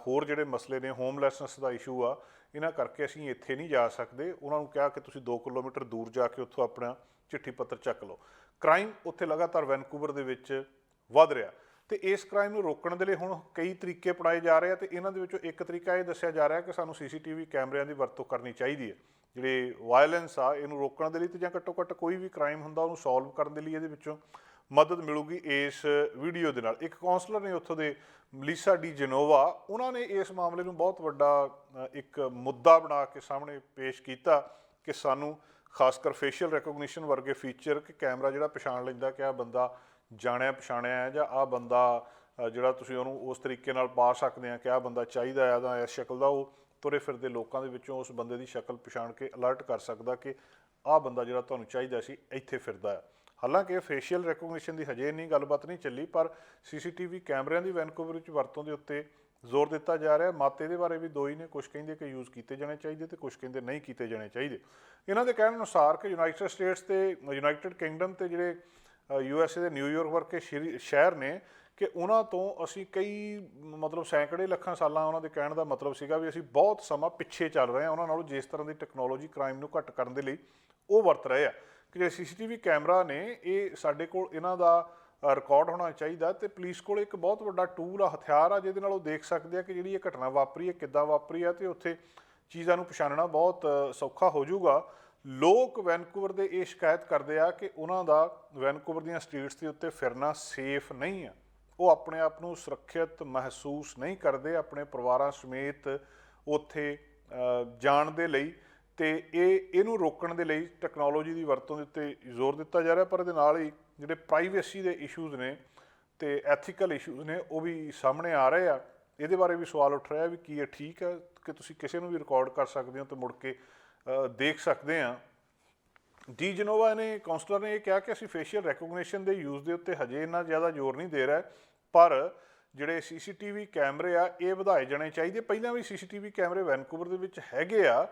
ਹੋਰ ਜਿਹੜੇ ਮਸਲੇ ਨੇ, ਹੋਮਲੈਸਨੈਸ ਦਾ ਇਸ਼ੂ ਆ, ਇਹਨਾਂ ਕਰਕੇ ਅਸੀਂ ਇੱਥੇ ਨਹੀਂ ਜਾ ਸਕਦੇ। ਉਹਨਾਂ ਨੂੰ ਕਿਹਾ ਕਿ ਤੁਸੀਂ 2 ਕਿਲੋਮੀਟਰ ਦੂਰ ਜਾ ਕੇ ਉੱਥੋਂ ਆਪਣਾ ਚਿੱਠੀ ਪੱਤਰ ਚੱਕ ਲਓ। ਕ੍ਰਾਈਮ ਉੱਥੇ ਲਗਾਤਾਰ ਵੈਨਕੂਵਰ ਦੇ ਵਿੱਚ ਵੱਧ ਰਿਹਾ ਤੇ ਇਸ ਕ੍ਰਾਈਮ ਨੂੰ ਰੋਕਣ ਦੇ ਲਈ ਹੁਣ ਕਈ ਤਰੀਕੇ ਅਪਣਾਏ ਜਾ ਰਹੇ ਆ ਤੇ ਇਹਨਾਂ ਦੇ ਵਿੱਚੋਂ ਇੱਕ ਤਰੀਕਾ ਇਹ ਦੱਸਿਆ ਜਾ ਰਿਹਾ ਕਿ ਸਾਨੂੰ CCTV ਕੈਮਰਿਆਂ ਦੀ ਵਰਤੋਂ ਕਰਨੀ ਚਾਹੀਦੀ ਹੈ। ਜਿਹੜੇ ਵਾਇਲੈਂਸ ਆ ਇਹਨੂੰ ਰੋਕਣ ਦੇ ਲਈ ਤੇ ਜਾਂ ਘੱਟੋ ਘੱਟ ਕੋਈ ਵੀ ਕ੍ਰਾਈਮ ਹੁੰਦਾ ਉਹਨੂੰ ਸੋਲਵ ਕਰਨ ਦੇ ਲਈ ਇਹਦੇ ਵਿੱਚੋਂ ਮਦਦ ਮਿਲੂਗੀ ਇਸ ਵੀਡੀਓ ਦੇ ਨਾਲ। ਇੱਕ ਕਾਉਂਸਲਰ ਨੇ ਉੱਥੋਂ ਦੇ ਮਲੀਸਾ ਡੀ ਜਨੋਵਾ, ਉਹਨਾਂ ਨੇ ਇਸ ਮਾਮਲੇ ਨੂੰ ਬਹੁਤ ਵੱਡਾ ਇੱਕ ਮੁੱਦਾ ਬਣਾ ਕੇ ਸਾਹਮਣੇ ਪੇਸ਼ ਕੀਤਾ ਕਿ ਸਾਨੂੰ ਖਾਸ ਕਰ ਫੇਸ਼ੀਅਲ ਰੈਕੋਗਨੀਸ਼ਨ ਵਰਗੇ ਫੀਚਰ, ਕਿ ਕੈਮਰਾ ਜਿਹੜਾ ਪਛਾਣ ਲੈਂਦਾ ਕਿ ਆਹ ਬੰਦਾ ਜਾਣਿਆ ਪਛਾਣਿਆ ਹੈ ਜਾਂ ਆਹ ਬੰਦਾ ਜਿਹੜਾ ਤੁਸੀਂ ਉਹਨੂੰ ਉਸ ਤਰੀਕੇ ਨਾਲ ਪਾ ਸਕਦੇ ਆ ਕਿ ਆਹ ਬੰਦਾ ਚਾਹੀਦਾ ਹੈ ਜਾਂ ਇਸ ਸ਼ਕਲ ਦਾ, ਉਹ ਤੁਰੇ ਫਿਰਦੇ ਲੋਕਾਂ ਦੇ ਵਿੱਚੋਂ ਉਸ ਬੰਦੇ ਦੀ ਸ਼ਕਲ ਪਛਾਣ ਕੇ ਅਲਰਟ ਕਰ ਸਕਦਾ ਕਿ ਆਹ ਬੰਦਾ ਜਿਹੜਾ ਤੁਹਾਨੂੰ ਚਾਹੀਦਾ ਸੀ ਇੱਥੇ ਫਿਰਦਾ ਹੈ। ਹਾਲਾਂਕਿ ਫੇਸ਼ੀਅਲ ਰੈਕੋਗਨੀਸ਼ਨ ਦੀ ਹਜੇ ਇੰਨੀ ਗੱਲਬਾਤ ਨਹੀਂ ਚੱਲੀ, ਪਰ CCTV ਕੈਮਰਿਆਂ ਦੀ ਵੈਨਕੂਵਰ ਵਿੱਚ ਵਰਤੋਂ ਦੇ ਉੱਤੇ ਜ਼ੋਰ ਦਿੱਤਾ ਜਾ ਰਿਹਾ। ਮਤ ਇਹਦੇ ਬਾਰੇ ਵੀ ਦੋ ਹੀ ਨੇ, ਕੁਝ ਕਹਿੰਦੇ ਕਿ ਯੂਜ਼ ਕੀਤੇ ਜਾਣੇ ਚਾਹੀਦੇ ਤੇ ਕੁਝ ਕਹਿੰਦੇ ਨਹੀਂ ਕੀਤੇ ਜਾਣੇ ਚਾਹੀਦੇ। ਇਹਨਾਂ ਦੇ ਕਹਿਣ ਅਨੁਸਾਰ ਕਿ ਯੂਨਾਈਟਿਡ ਸਟੇਟਸ ਤੇ ਯੂਨਾਈਟਿਡ ਕਿੰਗਡਮ ਤੇ ਜਿਹੜੇ USA ਦੇ ਨਿਊਯਾਰਕ ਵਰਗੇ ਸ਼ਹਿਰ ਨੇ ਕਿ ਉਹਨਾਂ ਤੋਂ ਅਸੀਂ ਕਈ ਮਤਲਬ ਸੈਂਕੜੇ ਲੱਖਾਂ ਸਾਲਾਂ, ਉਹਨਾਂ ਦੇ ਕਹਿਣ ਦਾ ਮਤਲਬ ਸੀਗਾ ਵੀ ਅਸੀਂ ਬਹੁਤ ਸਮਾਂ ਪਿੱਛੇ ਚੱਲ ਰਹੇ ਹਾਂ ਉਹਨਾਂ ਨਾਲੋਂ, ਜਿਸ ਤਰ੍ਹਾਂ ਦੀ ਟੈਕਨੋਲੋਜੀ ਕ੍ਰਾਈਮ ਨੂੰ ਘੱਟ ਕਰਨ ਦੇ ਲਈ ਉਹ ਵਰਤ ਰਹੇ ਆ। ਕਿ ਜਿਹੜੇ CCTV ਕੈਮਰਾ ਨੇ ਇਹ ਸਾਡੇ ਕੋਲ ਇਹਨਾਂ ਦਾ ਰਿਕਾਰਡ ਹੋਣਾ ਚਾਹੀਦਾ ਤੇ ਪੁਲਿਸ ਕੋਲ ਇੱਕ ਬਹੁਤ ਵੱਡਾ ਟੂਲ ਆ, ਹਥਿਆਰ ਆ, ਜਿਹਦੇ ਨਾਲ ਉਹ ਦੇਖ ਸਕਦੇ ਆ ਕਿ ਜਿਹੜੀ ਇਹ ਘਟਨਾ ਵਾਪਰੀ ਹੈ ਕਿੱਦਾਂ ਵਾਪਰੀ ਆ, ਤੇ ਉੱਥੇ ਚੀਜ਼ਾਂ ਨੂੰ ਪਛਾਣਨਾ ਬਹੁਤ ਸੌਖਾ ਹੋ ਜਾਊਗਾ। ਲੋਕ ਵੈਨਕੂਵਰ ਦੇ ਇਹ ਸ਼ਿਕਾਇਤ ਕਰਦੇ ਆ ਕਿ ਉਹਨਾਂ ਦਾ ਵੈਨਕੂਵਰ ਦੀਆਂ ਸਟਰੀਟਸ ਦੇ ਉੱਤੇ ਫਿਰਨਾ ਸੇਫ ਨਹੀਂ ਆ, ਉਹ ਆਪਣੇ ਆਪ ਨੂੰ ਸੁਰੱਖਿਅਤ ਮਹਿਸੂਸ ਨਹੀਂ ਕਰਦੇ ਆਪਣੇ ਪਰਿਵਾਰਾਂ ਸਮੇਤ ਉੱਥੇ ਜਾਣ ਦੇ ਲਈ। ਤੇ ਇਹਨੂੰ ਰੋਕਣ ਦੇ ਲਈ ਟੈਕਨੋਲੋਜੀ ਦੀ ਵਰਤੋਂ ਦੇ ਉੱਤੇ ਜ਼ੋਰ ਦਿੱਤਾ ਜਾ ਰਿਹਾ, ਪਰ ਇਹਦੇ ਨਾਲ ਹੀ ਜਿਹੜੇ ਪ੍ਰਾਈਵੇਸੀ ਦੇ ਇਸ਼ੂਜ਼ ਨੇ ਤੇ ਐਥੀਕਲ ਇਸ਼ੂਜ਼ ਨੇ ਉਹ ਵੀ ਸਾਹਮਣੇ ਆ ਰਹੇ ਆ। ਇਹਦੇ ਬਾਰੇ ਵੀ ਸਵਾਲ ਉੱਠ ਰਿਹਾ ਵੀ ਕੀ ਇਹ ਠੀਕ ਹੈ ਕਿ ਤੁਸੀਂ ਕਿਸੇ ਨੂੰ ਵੀ ਰਿਕਾਰਡ ਕਰ ਸਕਦੇ ਹੋ ਤੇ ਮੁੜ ਕੇ ਦੇਖ ਸਕਦੇ ਆ। ਡੀ ਜਨੋਵਾ ਨੇ ਕਾਉਂਸਲਰ ਨੇ ਇਹ ਕਿਹਾ ਕਿ ਅਸੀਂ ਫੇਸ਼ੀਅਲ ਰੈਕੋਗਨੀਸ਼ਨ ਦੇ ਯੂਜ਼ ਦੇ ਉੱਤੇ ਹਜੇ ਇੰਨਾ ਜ਼ਿਆਦਾ ਜ਼ੋਰ ਨਹੀਂ ਦੇ ਰਿਹਾ, ਪਰ ਜਿਹੜੇ CCTV ਕੈਮਰੇ ਆ ਇਹ ਵਧਾਏ ਜਾਣੇ ਚਾਹੀਦੇ। ਪਹਿਲਾਂ ਵੀ CCTV ਕੈਮਰੇ ਵੈਨਕੂਵਰ ਦੇ ਵਿੱਚ ਹੈਗੇ ਆ।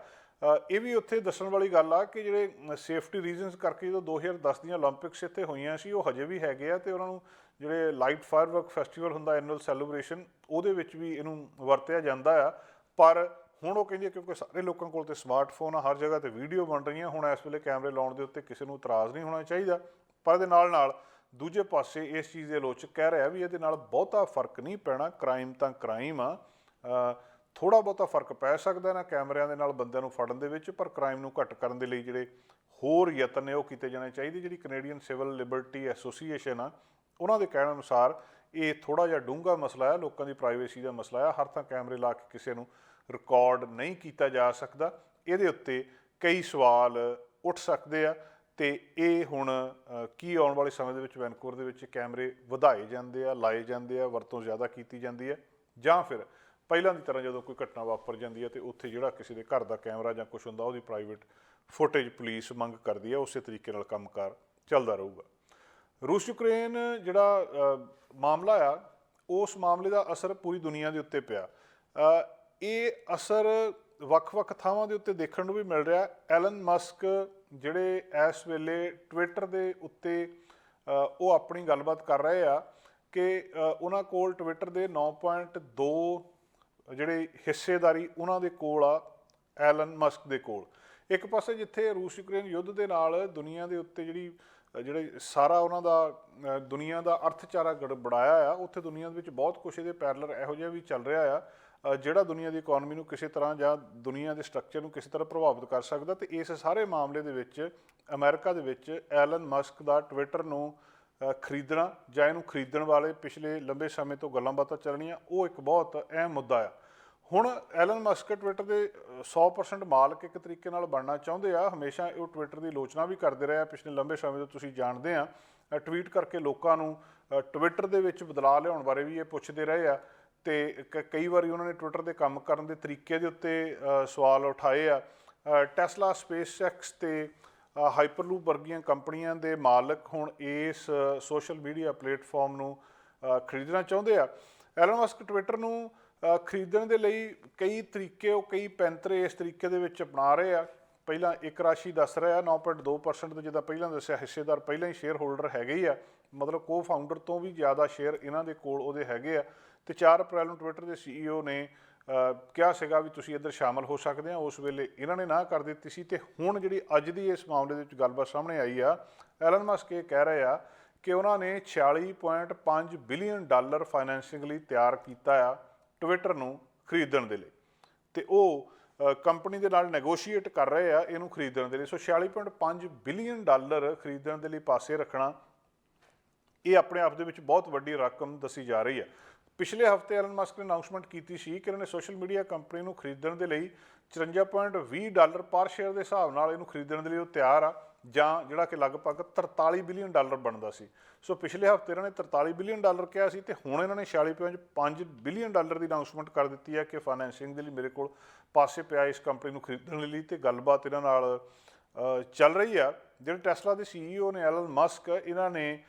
ਇਹ ਵੀ ਉੱਥੇ ਦੱਸਣ ਵਾਲੀ ਗੱਲ ਆ ਕਿ ਜਿਹੜੇ ਸੇਫਟੀ ਰੀਜ਼ਨਸ ਕਰਕੇ ਜਦੋਂ 2010 ਦੀਆਂ ਓਲੰਪਿਕਸ ਇੱਥੇ ਹੋਈਆਂ ਸੀ ਉਹ ਹਜੇ ਵੀ ਹੈਗੇ ਆ, ਤੇ ਉਹਨਾਂ ਨੂੰ ਜਿਹੜੇ ਲਾਈਟ ਫਾਇਰਵਰਕ ਫੈਸਟੀਵਲ ਹੁੰਦਾ ਐਨੂਅਲ ਸੈਲੀਬ੍ਰੇਸ਼ਨ ਉਹਦੇ ਵਿੱਚ ਵੀ ਇਹਨੂੰ ਵਰਤਿਆ ਜਾਂਦਾ ਆ। ਪਰ ਹੁਣ ਉਹ ਕਹਿੰਦੇ ਕਿਉਂਕਿ ਸਾਰੇ ਲੋਕਾਂ ਕੋਲ ਤੇ ਸਮਾਰਟਫੋਨ ਆ, ਹਰ ਜਗ੍ਹਾ ਤੇ ਵੀਡੀਓ ਬਣ ਰਹੀਆਂ, ਹੁਣ ਇਸ ਵੇਲੇ ਕੈਮਰੇ ਲਾਉਣ ਦੇ ਉੱਤੇ ਕਿਸੇ ਨੂੰ ਇਤਰਾਜ਼ ਨਹੀਂ ਹੋਣਾ ਚਾਹੀਦਾ। ਪਰ ਇਹਦੇ ਨਾਲ ਨਾਲ ਦੂਜੇ ਪਾਸੇ ਇਸ ਚੀਜ਼ ਦੇ ਆਲੋਚਕ ਕਹਿ ਰਿਹਾ ਵੀ ਇਹਦੇ ਨਾਲ ਬਹੁਤਾ ਫਰਕ ਨਹੀਂ ਪੈਣਾ, ਕ੍ਰਾਈਮ ਤਾਂ ਕ੍ਰਾਈਮ ਆ, ਥੋੜ੍ਹਾ ਬਹੁਤਾ ਫਰਕ ਪੈ ਸਕਦਾ ਨਾ ਕੈਮਰਿਆਂ ਦੇ ਨਾਲ ਬੰਦਿਆਂ ਨੂੰ ਫੜਨ ਦੇ ਵਿੱਚ, ਪਰ ਕ੍ਰਾਈਮ ਨੂੰ ਘੱਟ ਕਰਨ ਦੇ ਲਈ ਜਿਹੜੇ ਹੋਰ ਯਤਨ ਨੇ ਉਹ ਕੀਤੇ ਜਾਣੇ ਚਾਹੀਦੇ। ਜਿਹੜੀ ਕੈਨੇਡੀਅਨ ਸਿਵਲ ਲਿਬਰਟੀ ਐਸੋਸੀਏਸ਼ਨ ਆ ਉਹਨਾਂ ਦੇ ਕਹਿਣ ਅਨੁਸਾਰ ਇਹ ਥੋੜ੍ਹਾ ਜਿਹਾ ਡੂੰਘਾ ਮਸਲਾ ਹੈ, ਲੋਕਾਂ ਦੀ ਪ੍ਰਾਈਵੇਸੀ ਦਾ ਮਸਲਾ ਆ। ਹਰ ਥਾਂ ਕੈਮਰੇ ਲਾ ਕੇ ਕਿਸੇ ਨੂੰ ਰਿਕਾਰਡ ਨਹੀਂ ਕੀਤਾ ਜਾ ਸਕਦਾ। ਇਹਦੇ ਉੱਤੇ ਕਈ ਸਵਾਲ ਉੱਠ ਸਕਦੇ ਆ ਤੇ ਇਹ ਹੁਣ ਕੀ ਆਉਣ ਵਾਲੇ ਸਮੇਂ ਦੇ ਵਿੱਚ ਵੈਨਕੂਵਰ ਦੇ ਵਿੱਚ ਕੈਮਰੇ ਵਧਾਏ ਜਾਂਦੇ ਆ, ਲਾਏ ਜਾਂਦੇ ਆ, ਵਰਤੋਂ ਜ਼ਿਆਦਾ ਕੀਤੀ ਜਾਂਦੀ ਹੈ, ਜਾਂ ਫਿਰ ਪਹਿਲਾਂ ਦੀ ਤਰ੍ਹਾਂ ਜਦੋਂ ਕੋਈ ਘਟਨਾ ਵਾਪਰ ਜਾਂਦੀ ਹੈ ਤੇ ਉੱਥੇ ਜਿਹੜਾ ਕਿਸੇ ਦੇ ਘਰ ਦਾ ਕੈਮਰਾ ਜਾਂ ਕੁਛ ਹੁੰਦਾ ਉਹਦੀ ਪ੍ਰਾਈਵੇਟ ਫੁਟੇਜ ਪੁਲਿਸ ਮੰਗ ਕਰਦੀ ਹੈ, ਉਸੇ ਤਰੀਕੇ ਨਾਲ ਕੰਮਕਾਰ ਚੱਲਦਾ ਰਹੂਗਾ। ਰੂਸ ਯੂਕਰੇਨ ਜਿਹੜਾ ਮਾਮਲਾ ਆ ਉਸ ਮਾਮਲੇ ਦਾ ਅਸਰ ਪੂਰੀ ਦੁਨੀਆ ਦੇ ਉੱਤੇ ਪਿਆ। ਇਹ ਅਸਰ ਵੱਖ-ਵੱਖ ਥਾਵਾਂ ਦੇ ਉੱਤੇ ਦੇਖਣ ਨੂੰ ਵੀ ਮਿਲ ਰਿਹਾ। ਐਲਨ ਮਸਕ ਜਿਹੜੇ ਇਸ ਵੇਲੇ ਟਵਿੱਟਰ ਦੇ ਉੱਤੇ ਉਹ ਆਪਣੀ ਗੱਲਬਾਤ ਕਰ ਰਹੇ ਆ ਕਿ ਉਹਨਾਂ ਕੋਲ ਟਵਿੱਟਰ ਦੇ 9.2 ਜਿਹੜੇ ਹਿੱਸੇਦਾਰੀ ਉਹਨਾਂ ਦੇ ਕੋਲ ਆ, ਐਲਨ ਮਸਕ ਦੇ ਕੋਲ। ਇੱਕ ਪਾਸੇ ਜਿੱਥੇ ਰੂਸ ਯੂਕਰੇਨ ਯੁੱਧ ਦੇ ਨਾਲ ਦੁਨੀਆ ਦੇ ਉੱਤੇ ਜਿਹੜੇ ਸਾਰਾ ਉਹਨਾਂ ਦਾ ਦੁਨੀਆ ਦਾ ਅਰਥਚਾਰਾ ਗੜਬੜਾਇਆ ਆ, ਉੱਥੇ ਦੁਨੀਆ ਦੇ ਵਿੱਚ ਬਹੁਤ ਕੁਛ ਇਹਦੇ ਪੈਰਲਰ ਇਹੋ ਜਿਹਾ ਵੀ ਚੱਲ ਰਿਹਾ ਆ ਜਿਹੜਾ ਦੁਨੀਆ ਦੀ ਇਕੋਨਮੀ ਨੂੰ ਕਿਸੇ ਤਰ੍ਹਾਂ ਜਾਂ ਦੁਨੀਆ ਦੇ ਸਟਰਕਚਰ ਨੂੰ ਕਿਸੇ ਤਰ੍ਹਾਂ ਪ੍ਰਭਾਵਿਤ ਕਰ ਸਕਦਾ। ਤੇ ਇਸ ਸਾਰੇ ਮਾਮਲੇ ਦੇ ਵਿੱਚ ਅਮਰੀਕਾ ਦੇ ਵਿੱਚ ਐਲਨ ਮਸਕ ਦਾ ਟਵਿੱਟਰ ਨੂੰ ਖਰੀਦਣਾ ਜਾਂ ਇਹਨੂੰ ਖਰੀਦਣ ਵਾਲੇ ਪਿਛਲੇ ਲੰਬੇ ਸਮੇਂ ਤੋਂ ਗੱਲਾਂ ਬਾਤਾਂ ਚੱਲਣੀਆਂ, ਉਹ ਇੱਕ ਬਹੁਤ ਅਹਿਮ ਮੁੱਦਾ ਆ। ਹੁਣ ਐਲਨ ਮਸਕ ਟਵਿੱਟਰ ਦੇ 100% ਮਾਲਕ ਇੱਕ ਤਰੀਕੇ ਨਾਲ ਬਣਨਾ ਚਾਹੁੰਦੇ ਆ। ਹਮੇਸ਼ਾ ਉਹ ਟਵਿੱਟਰ ਦੀ ਆਲੋਚਨਾ ਵੀ ਕਰਦੇ ਰਹੇ ਆ ਪਿਛਲੇ ਲੰਬੇ ਸਮੇਂ ਤੋਂ, ਤੁਸੀਂ ਜਾਣਦੇ ਆ। ਟਵੀਟ ਕਰਕੇ ਲੋਕਾਂ ਨੂੰ ਟਵਿੱਟਰ ਦੇ ਵਿੱਚ ਬਦਲਾਅ ਲਿਆਉਣ ਬਾਰੇ ਵੀ ਇਹ ਪੁੱਛਦੇ ਰਹੇ ਆ ਤੇ ਕਈ ਵਾਰੀ ਉਹਨਾਂ ਨੇ ਟਵਿੱਟਰ ਦੇ ਕੰਮ ਕਰਨ ਦੇ ਤਰੀਕੇ ਦੇ ਉੱਤੇ ਸਵਾਲ ਉਠਾਏ ਆ। ਟੈਸਲਾ, ਸਪੇਸਐਕਸ ਤੇ ਹਾਈਪਰਲੂਪ ਵਰਗੀਆਂ ਕੰਪਨੀਆਂ ਦੇ ਮਾਲਕ ਹੁਣ ਇਸ ਸੋਸ਼ਲ ਮੀਡੀਆ ਪਲੇਟਫਾਰਮ ਨੂੰ ਖਰੀਦਣਾ ਚਾਹੁੰਦੇ ਆ। ਐਲਨ ਮਸਕ ਟਵਿੱਟਰ ਨੂੰ ਖਰੀਦਣ ਦੇ ਲਈ ਕਈ ਤਰੀਕੇ, ਉਹ ਕਈ ਪੈਂਤਰੇ ਇਸ ਤਰੀਕੇ ਦੇ ਵਿੱਚ ਅਪਣਾ ਰਹੇ ਆ। ਪਹਿਲਾਂ ਇੱਕ ਰਾਸ਼ੀ ਦੱਸ ਰਿਹਾ 9.2% ਦੇ, ਜਿੱਦਾਂ ਪਹਿਲਾਂ ਦੱਸਿਆ ਹਿੱਸੇਦਾਰ ਪਹਿਲਾਂ ਹੀ ਸ਼ੇਅਰ ਹੋਲਡਰ ਹੈਗੇ ਹੀ ਆ, ਮਤਲਬ ਕੋ ਫਾਊਂਡਰ ਤੋਂ ਵੀ ਜ਼ਿਆਦਾ ਸ਼ੇਅਰ ਇਹਨਾਂ ਦੇ ਕੋਲ ਉਹਦੇ ਹੈਗੇ ਆ। ਤੇ 4 ਅਪ੍ਰੈਲ ਨੂੰ ਟਵਿੱਟਰ ਦੇ CEO ਨੇ ਕਿਹਾ ਸੀਗਾ ਵੀ ਤੁਸੀਂ ਇੱਧਰ ਸ਼ਾਮਲ ਹੋ ਸਕਦੇ ਆ। ਉਸ ਵੇਲੇ ਇਹਨਾਂ ਨੇ ਨਾ ਕਰ ਦਿੱਤੀ ਸੀ। ਤੇ ਹੁਣ ਜਿਹੜੀ ਅੱਜ ਦੀ ਇਸ ਮਾਮਲੇ ਦੇ ਵਿੱਚ ਗੱਲਬਾਤ ਸਾਹਮਣੇ ਆਈ ਆ, ਐਲਨ ਮਸਕ ਇਹ ਕਹਿ ਰਹੇ ਆ ਕਿ ਉਹਨਾਂ ਨੇ $46.5 ਬਿਲੀਅਨ ਫਾਈਨੈਂਸਿੰਗ ਲਈ ਤਿਆਰ ਕੀਤਾ ਆ ਟਵਿੱਟਰ ਨੂੰ ਖਰੀਦਣ ਦੇ ਲਈ, ਤੇ ਉਹ ਕੰਪਨੀ ਦੇ ਨਾਲ ਨੈਗੋਸ਼ੀਏਟ ਕਰ ਰਹੇ ਆ ਇਹਨੂੰ ਖਰੀਦਣ ਦੇ ਲਈ। ਸੋ $46.5 ਬਿਲੀਅਨ ਖਰੀਦਣ ਦੇ ਲਈ ਪਾਸੇ ਰੱਖਣਾ, ਇਹ ਆਪਣੇ ਆਪ ਦੇ ਵਿੱਚ ਬਹੁਤ ਵੱਡੀ ਰਕਮ ਦੱਸੀ ਜਾ ਰਹੀ ਹੈ। ਪਿਛਲੇ ਹਫ਼ਤੇ ਐਲਨ ਮਸਕ ਨੇ ਅਨਾਊਂਸਮੈਂਟ ਕੀਤੀ ਸੀ ਕਿ ਇਹਨਾਂ ਨੇ ਸੋਸ਼ਲ ਮੀਡੀਆ ਕੰਪਨੀ ਨੂੰ ਖਰੀਦਣ ਦੇ ਲਈ $54.20 ਪਰ ਸ਼ੇਅਰ ਦੇ ਹਿਸਾਬ ਨਾਲ ਇਹਨੂੰ ਖਰੀਦਣ ਦੇ ਲਈ ਉਹ ਤਿਆਰ ਆ, ਜਾਂ ਜਿਹੜਾ ਕਿ ਲਗਭਗ $43 ਬਿਲੀਅਨ ਬਣਦਾ ਸੀ। ਸੋ ਪਿਛਲੇ ਹਫ਼ਤੇ ਇਹਨਾਂ ਨੇ $43 ਬਿਲੀਅਨ ਕਿਹਾ ਸੀ ਤੇ ਹੁਣ ਇਹਨਾਂ ਨੇ $46.5 ਬਿਲੀਅਨ ਦੀ ਅਨਾਊਂਸਮੈਂਟ ਕਰ ਦਿੱਤੀ ਹੈ ਕਿ ਫਾਈਨੈਂਸਿੰਗ ਦੇ ਲਈ ਮੇਰੇ ਕੋਲ ਪਾਸੇ ਪਿਆ ਇਸ ਕੰਪਨੀ ਨੂੰ ਖਰੀਦਣ ਲਈ। ਤੇ ਗੱਲਬਾਤ ਇਹਨਾਂ ਨਾਲ ਚੱਲ ਰਹੀ ਆ। ਜਿਹੜੇ ਟੈਸਲਾ ਦੇ CEO ਨੇ ਐਲਨ ਮਸਕ, ਇਹਨਾਂ ਨੇ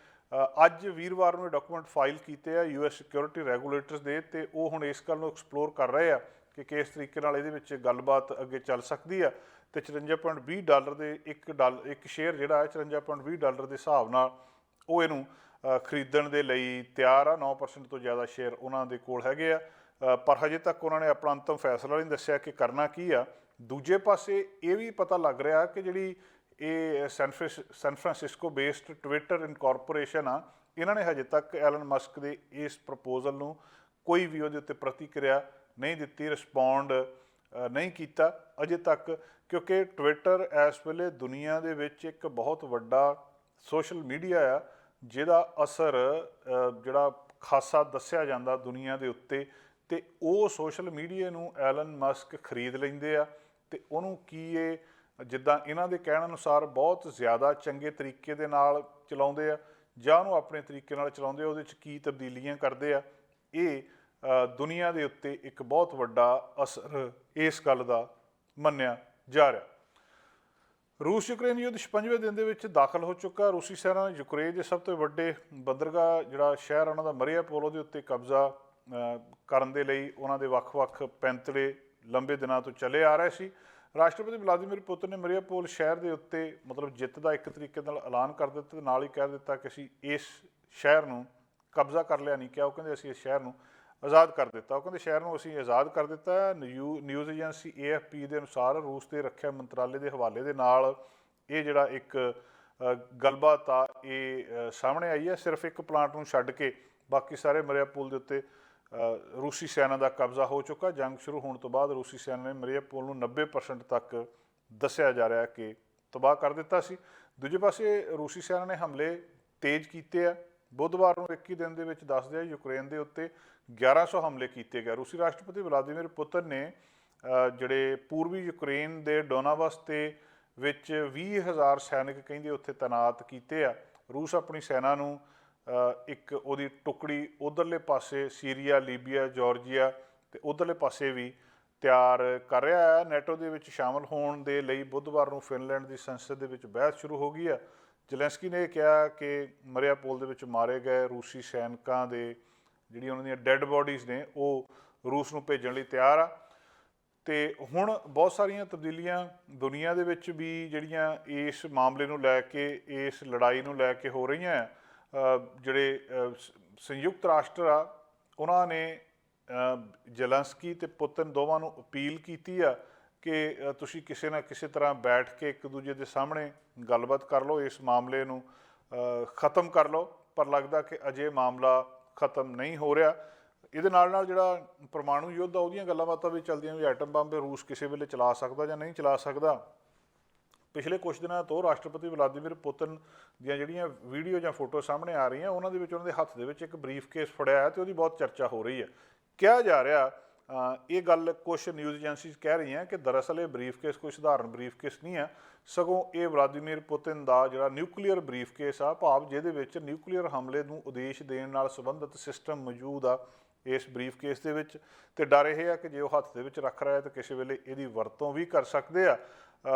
ਅੱਜ ਵੀਰਵਾਰ ਨੂੰ ਇਹ ਡਾਕੂਮੈਂਟ ਫਾਈਲ ਕੀਤੇ ਆ US ਸਿਕਿਉਰਿਟੀ ਰੈਗੂਲੇਟਰਸ ਦੇ, ਅਤੇ ਉਹ ਹੁਣ ਇਸ ਗੱਲ ਨੂੰ ਐਕਸਪਲੋਰ ਕਰ ਰਹੇ ਆ ਕਿ ਕਿਸ ਤਰੀਕੇ ਨਾਲ ਇਹਦੇ ਵਿੱਚ ਗੱਲਬਾਤ ਅੱਗੇ ਚੱਲ ਸਕਦੀ ਆ। ਅਤੇ $54.20 ਦੇ ਇੱਕ ਸ਼ੇਅਰ ਜਿਹੜਾ ਹੈ $54.20 ਦੇ ਹਿਸਾਬ ਨਾਲ ਉਹ ਇਹਨੂੰ ਖਰੀਦਣ ਦੇ ਲਈ ਤਿਆਰ ਆ। 9% ਤੋਂ ਜ਼ਿਆਦਾ ਸ਼ੇਅਰ ਉਹਨਾਂ ਦੇ ਕੋਲ ਹੈਗੇ ਆ, ਪਰ ਹਜੇ ਤੱਕ ਉਹਨਾਂ ਨੇ ਆਪਣਾ ਅੰਤਮ ਫੈਸਲਾ ਨਹੀਂ ਦੱਸਿਆ ਕਿ ਕਰਨਾ ਕੀ ਆ। ਦੂਜੇ ਪਾਸੇ ਇਹ ਵੀ ਪਤਾ ਲੱਗ ਰਿਹਾ ਕਿ ਜਿਹੜੀ ਇਹ San Francisco based Twitter incorporation ਆ, ਇਹਨਾਂ ਨੇ ਹਜੇ ਤੱਕ ਐਲਨ ਮਸਕ ਦੇ ਇਸ ਪ੍ਰਪੋਜ਼ਲ ਨੂੰ ਕੋਈ ਵੀ ਉਹਦੇ ਉੱਤੇ ਪ੍ਰਤੀਕਿਰਿਆ ਨਹੀਂ ਦਿੱਤੀ, ਰਿਸਪੌਂਡ ਨਹੀਂ ਕੀਤਾ ਅਜੇ ਤੱਕ, ਕਿਉਂਕਿ ਟਵਿੱਟਰ ਇਸ ਵੇਲੇ ਦੁਨੀਆ ਦੇ ਵਿੱਚ ਇੱਕ ਬਹੁਤ ਵੱਡਾ ਸੋਸ਼ਲ ਮੀਡੀਆ ਆ, ਜਿਹਦਾ ਅਸਰ ਜਿਹੜਾ ਖਾਸਾ ਦੱਸਿਆ ਜਾਂਦਾ ਦੁਨੀਆ ਦੇ ਉੱਤੇ। ਅਤੇ ਉਹ ਸੋਸ਼ਲ ਮੀਡੀਆ ਨੂੰ ਐਲਨ ਮਸਕ ਖਰੀਦ ਲੈਂਦੇ ਆ, ਅਤੇ ਉਹਨੂੰ ਕੀ ਇਹ ਜਿੱਦਾਂ ਇਹਨਾਂ ਦੇ ਕਹਿਣ ਅਨੁਸਾਰ ਬਹੁਤ ਜ਼ਿਆਦਾ ਚੰਗੇ ਤਰੀਕੇ ਦੇ ਨਾਲ ਚਲਾਉਂਦੇ ਆ, ਜਾਂ ਉਹਨੂੰ ਆਪਣੇ ਤਰੀਕੇ ਨਾਲ ਚਲਾਉਂਦੇ ਆ, ਉਹਦੇ 'ਚ ਕੀ ਤਬਦੀਲੀਆਂ ਕਰਦੇ ਆ। ਇਹ ਦੁਨੀਆ ਦੇ ਉੱਤੇ ਇੱਕ ਬਹੁਤ ਵੱਡਾ ਅਸਰ ਇਸ ਗੱਲ ਦਾ ਮੰਨਿਆ ਜਾ ਰਿਹਾ। ਰੂਸ ਯੂਕਰੇਨ ਯੁੱਧ 56ਵੇਂ ਦਿਨ ਦੇ ਵਿੱਚ ਦਾਖਲ ਹੋ ਚੁੱਕਾ। ਰੂਸੀ ਸੈਨਾ ਨੇ ਯੂਕਰੇਨ ਦੇ ਸਭ ਤੋਂ ਵੱਡੇ ਬੰਦਰਗਾਹ ਜਿਹੜਾ ਸ਼ਹਿਰ ਉਹਨਾਂ ਦਾ ਮਰੀਆਪੋਲ, ਉਹਦੇ ਉੱਤੇ ਕਬਜ਼ਾ ਕਰਨ ਦੇ ਲਈ ਉਹਨਾਂ ਦੇ ਵੱਖ-ਵੱਖ ਪੈਂਤੜੇ ਲੰਬੇ ਦਿਨਾਂ ਤੋਂ ਚੱਲੇ ਆ ਰਹੇ ਸੀ। ਰਾਸ਼ਟਰਪਤੀ ਵਲਾਦੀਮੀਰ ਪੁਤਿਨ ਨੇ ਮਰੀਆਪੋਲ ਸ਼ਹਿਰ ਦੇ ਉੱਤੇ ਮਤਲਬ ਜਿੱਤ ਦਾ ਇੱਕ ਤਰੀਕੇ ਨਾਲ ਐਲਾਨ ਕਰ ਦਿੱਤਾ, ਨਾਲ ਹੀ ਕਹਿ ਦਿੱਤਾ ਕਿ ਅਸੀਂ ਇਸ ਸ਼ਹਿਰ ਨੂੰ ਕਬਜ਼ਾ ਕਰ ਲਿਆ ਨਹੀਂ ਕਿਹਾ, ਉਹ ਕਹਿੰਦੇ ਅਸੀਂ ਇਸ ਸ਼ਹਿਰ ਨੂੰ ਆਜ਼ਾਦ ਕਰ ਦਿੱਤਾ। ਉਹ ਕਹਿੰਦੇ ਸ਼ਹਿਰ ਨੂੰ ਅਸੀਂ ਆਜ਼ਾਦ ਕਰ ਦਿੱਤਾ। ਨਿਊਜ਼ ਏਜੰਸੀ AFP ਦੇ ਅਨੁਸਾਰ ਰੂਸ ਦੇ ਰੱਖਿਆ ਮੰਤਰਾਲੇ ਦੇ ਹਵਾਲੇ ਦੇ ਨਾਲ ਇਹ ਜਿਹੜਾ ਇੱਕ ਗੱਲਬਾਤ ਆ ਇਹ ਸਾਹਮਣੇ ਆਈ ਹੈ। ਸਿਰਫ ਇੱਕ ਪਲਾਂਟ ਨੂੰ ਛੱਡ ਕੇ ਬਾਕੀ ਸਾਰੇ ਮਰੀਆਪੋਲ ਦੇ ਉੱਤੇ ਰੂਸੀ ਸੈਨਾ ਦਾ ਕਬਜ਼ਾ ਹੋ ਚੁੱਕਾ। ਜੰਗ ਸ਼ੁਰੂ ਹੋਣ ਤੋਂ ਬਾਅਦ ਰੂਸੀ ਸੈਨਾ ਨੇ ਮਰੀਆਪੋਲ ਨੂੰ 90% ਤੱਕ ਦੱਸਿਆ ਜਾ ਰਿਹਾ ਕਿ ਤਬਾਹ ਕਰ ਦਿੱਤਾ ਸੀ। ਦੂਜੇ ਪਾਸੇ ਰੂਸੀ ਸੈਨਾ ਨੇ ਹਮਲੇ ਤੇਜ਼ ਕੀਤੇ ਆ। ਬੁੱਧਵਾਰ ਨੂੰ 21 ਦਿਨ ਦੇ ਵਿੱਚ ਦੱਸਦੇ ਆ ਯੂਕਰੇਨ ਦੇ ਉੱਤੇ 1100 ਹਮਲੇ ਕੀਤੇ ਗਏ। ਰੂਸੀ ਰਾਸ਼ਟਰਪਤੀ ਵਲਾਦੀਮੀਰ ਪੁਤਿਨ ਨੇ ਜਿਹੜੇ ਪੂਰਬੀ ਯੂਕਰੇਨ ਦੇ ਡੋਨਾਬਸ ਦੇ ਵਿੱਚ 20,000 ਸੈਨਿਕ ਕਹਿੰਦੇ ਉੱਥੇ ਤੈਨਾਤ ਕੀਤੇ ਆ। ਰੂਸ ਆਪਣੀ ਸੈਨਾ ਨੂੰ ਇੱਕ ਉਹਦੀ ਟੁਕੜੀ ਉੱਧਰਲੇ ਪਾਸੇ ਸੀਰੀਆ, ਲੀਬੀਆ, ਜਾਰਜੀਆ ਅਤੇ ਉੱਧਰਲੇ ਪਾਸੇ ਵੀ ਤਿਆਰ ਕਰ ਰਿਹਾ ਹੈ। ਨੈਟੋ ਦੇ ਵਿੱਚ ਸ਼ਾਮਲ ਹੋਣ ਦੇ ਲਈ ਬੁੱਧਵਾਰ ਨੂੰ ਫਿਨਲੈਂਡ ਦੀ ਸੰਸਦ ਦੇ ਵਿੱਚ ਬਹਿਸ ਸ਼ੁਰੂ ਹੋ ਗਈ ਆ। ਜ਼ੈਲੈਂਸਕੀ ਨੇ ਕਿਹਾ ਕਿ ਮਰੀਆਪੋਲ ਦੇ ਵਿੱਚ ਮਾਰੇ ਗਏ ਰੂਸੀ ਸੈਨਿਕਾਂ ਦੇ ਜਿਹੜੀਆਂ ਉਹਨਾਂ ਦੀਆਂ ਡੈੱਡ ਬੋਡੀਜ਼ ਨੇ ਉਹ ਰੂਸ ਨੂੰ ਭੇਜਣ ਲਈ ਤਿਆਰ ਆ। ਅਤੇ ਹੁਣ ਬਹੁਤ ਸਾਰੀਆਂ ਤਬਦੀਲੀਆਂ ਦੁਨੀਆ ਦੇ ਵਿੱਚ ਵੀ ਜਿਹੜੀਆਂ ਇਸ ਮਾਮਲੇ ਨੂੰ ਲੈ ਕੇ, ਇਸ ਲੜਾਈ ਨੂੰ ਲੈ ਕੇ ਹੋ ਰਹੀਆਂ ਆ। ਜਿਹੜੇ ਸੰਯੁਕਤ ਰਾਸ਼ਟਰ ਆ ਉਹਨਾਂ ਨੇ ਜ਼ੈਲੈਂਸਕੀ ਅਤੇ ਪੁਤਿਨ ਦੋਵਾਂ ਨੂੰ ਅਪੀਲ ਕੀਤੀ ਆ ਕਿ ਤੁਸੀਂ ਕਿਸੇ ਨਾ ਕਿਸੇ ਤਰ੍ਹਾਂ ਬੈਠ ਕੇ ਇੱਕ ਦੂਜੇ ਦੇ ਸਾਹਮਣੇ ਗੱਲਬਾਤ ਕਰ ਲਓ, ਇਸ ਮਾਮਲੇ ਨੂੰ ਖ਼ਤਮ ਕਰ ਲਓ। ਪਰ ਲੱਗਦਾ ਕਿ ਅਜੇ ਮਾਮਲਾ ਖ਼ਤਮ ਨਹੀਂ ਹੋ ਰਿਹਾ। ਇਹਦੇ ਨਾਲ ਜਿਹੜਾ ਪਰਮਾਣੂ ਯੁੱਧ ਆ ਉਹਦੀਆਂ ਗੱਲਾਂ ਬਾਤਾਂ ਵੀ ਚੱਲਦੀਆਂ ਵੀ ਐਟਮ ਬੰਬ ਰੂਸ ਕਿਸੇ ਵੇਲੇ ਚਲਾ ਸਕਦਾ ਜਾਂ ਨਹੀਂ ਚਲਾ ਸਕਦਾ। ਪਿਛਲੇ ਕੁਛ ਦਿਨਾਂ ਤੋਂ ਰਾਸ਼ਟਰਪਤੀ ਵਲਾਦੀਮੀਰ ਪੁਤਿਨ ਦੀਆਂ ਜਿਹੜੀਆਂ ਵੀਡੀਓ ਜਾਂ ਫੋਟੋ ਸਾਹਮਣੇ ਆ ਰਹੀਆਂ, ਉਹਨਾਂ ਦੇ ਵਿੱਚ ਉਹਨਾਂ ਦੇ ਹੱਥ ਦੇ ਵਿੱਚ ਇੱਕ ਬਰੀਫ ਕੇਸ ਫੜਿਆ ਹੈ ਅਤੇ ਉਹਦੀ ਬਹੁਤ ਚਰਚਾ ਹੋ ਰਹੀ ਹੈ। ਕਿਹਾ ਜਾ ਰਿਹਾ ਇਹ ਗੱਲ ਕੁਛ ਨਿਊਜ਼ ਏਜੰਸੀਜ਼ ਕਹਿ ਰਹੀਆਂ ਕਿ ਦਰਅਸਲ ਇਹ ਬਰੀਫ ਕੇਸ ਕੋਈ ਸਧਾਰਨ ਬਰੀਫ ਕੇਸ ਨਹੀਂ ਹੈ, ਸਗੋਂ ਇਹ ਵਲਾਦੀਮੀਰ ਪੁਤਿਨ ਦਾ ਜਿਹੜਾ ਨਿਊਕਲੀਅਰ ਬਰੀਫ ਕੇਸ ਆ, ਭਾਵ ਜਿਹਦੇ ਵਿੱਚ ਨਿਊਕਲੀਅਰ ਹਮਲੇ ਨੂੰ ਉਦੇਸ਼ ਦੇਣ ਨਾਲ ਸੰਬੰਧਿਤ ਸਿਸਟਮ ਮੌਜੂਦ ਆ ਇਸ ਬਰੀਫ ਕੇਸ ਦੇ ਵਿੱਚ। ਅਤੇ ਡਰ ਇਹ ਆ ਕਿ ਜੇ ਉਹ ਹੱਥ ਦੇ ਵਿੱਚ ਰੱਖ ਰਿਹਾ ਤਾਂ ਕਿਸੇ ਵੇਲੇ ਇਹਦੀ ਵਰਤੋਂ ਵੀ ਕਰ ਸਕਦੇ ਆ।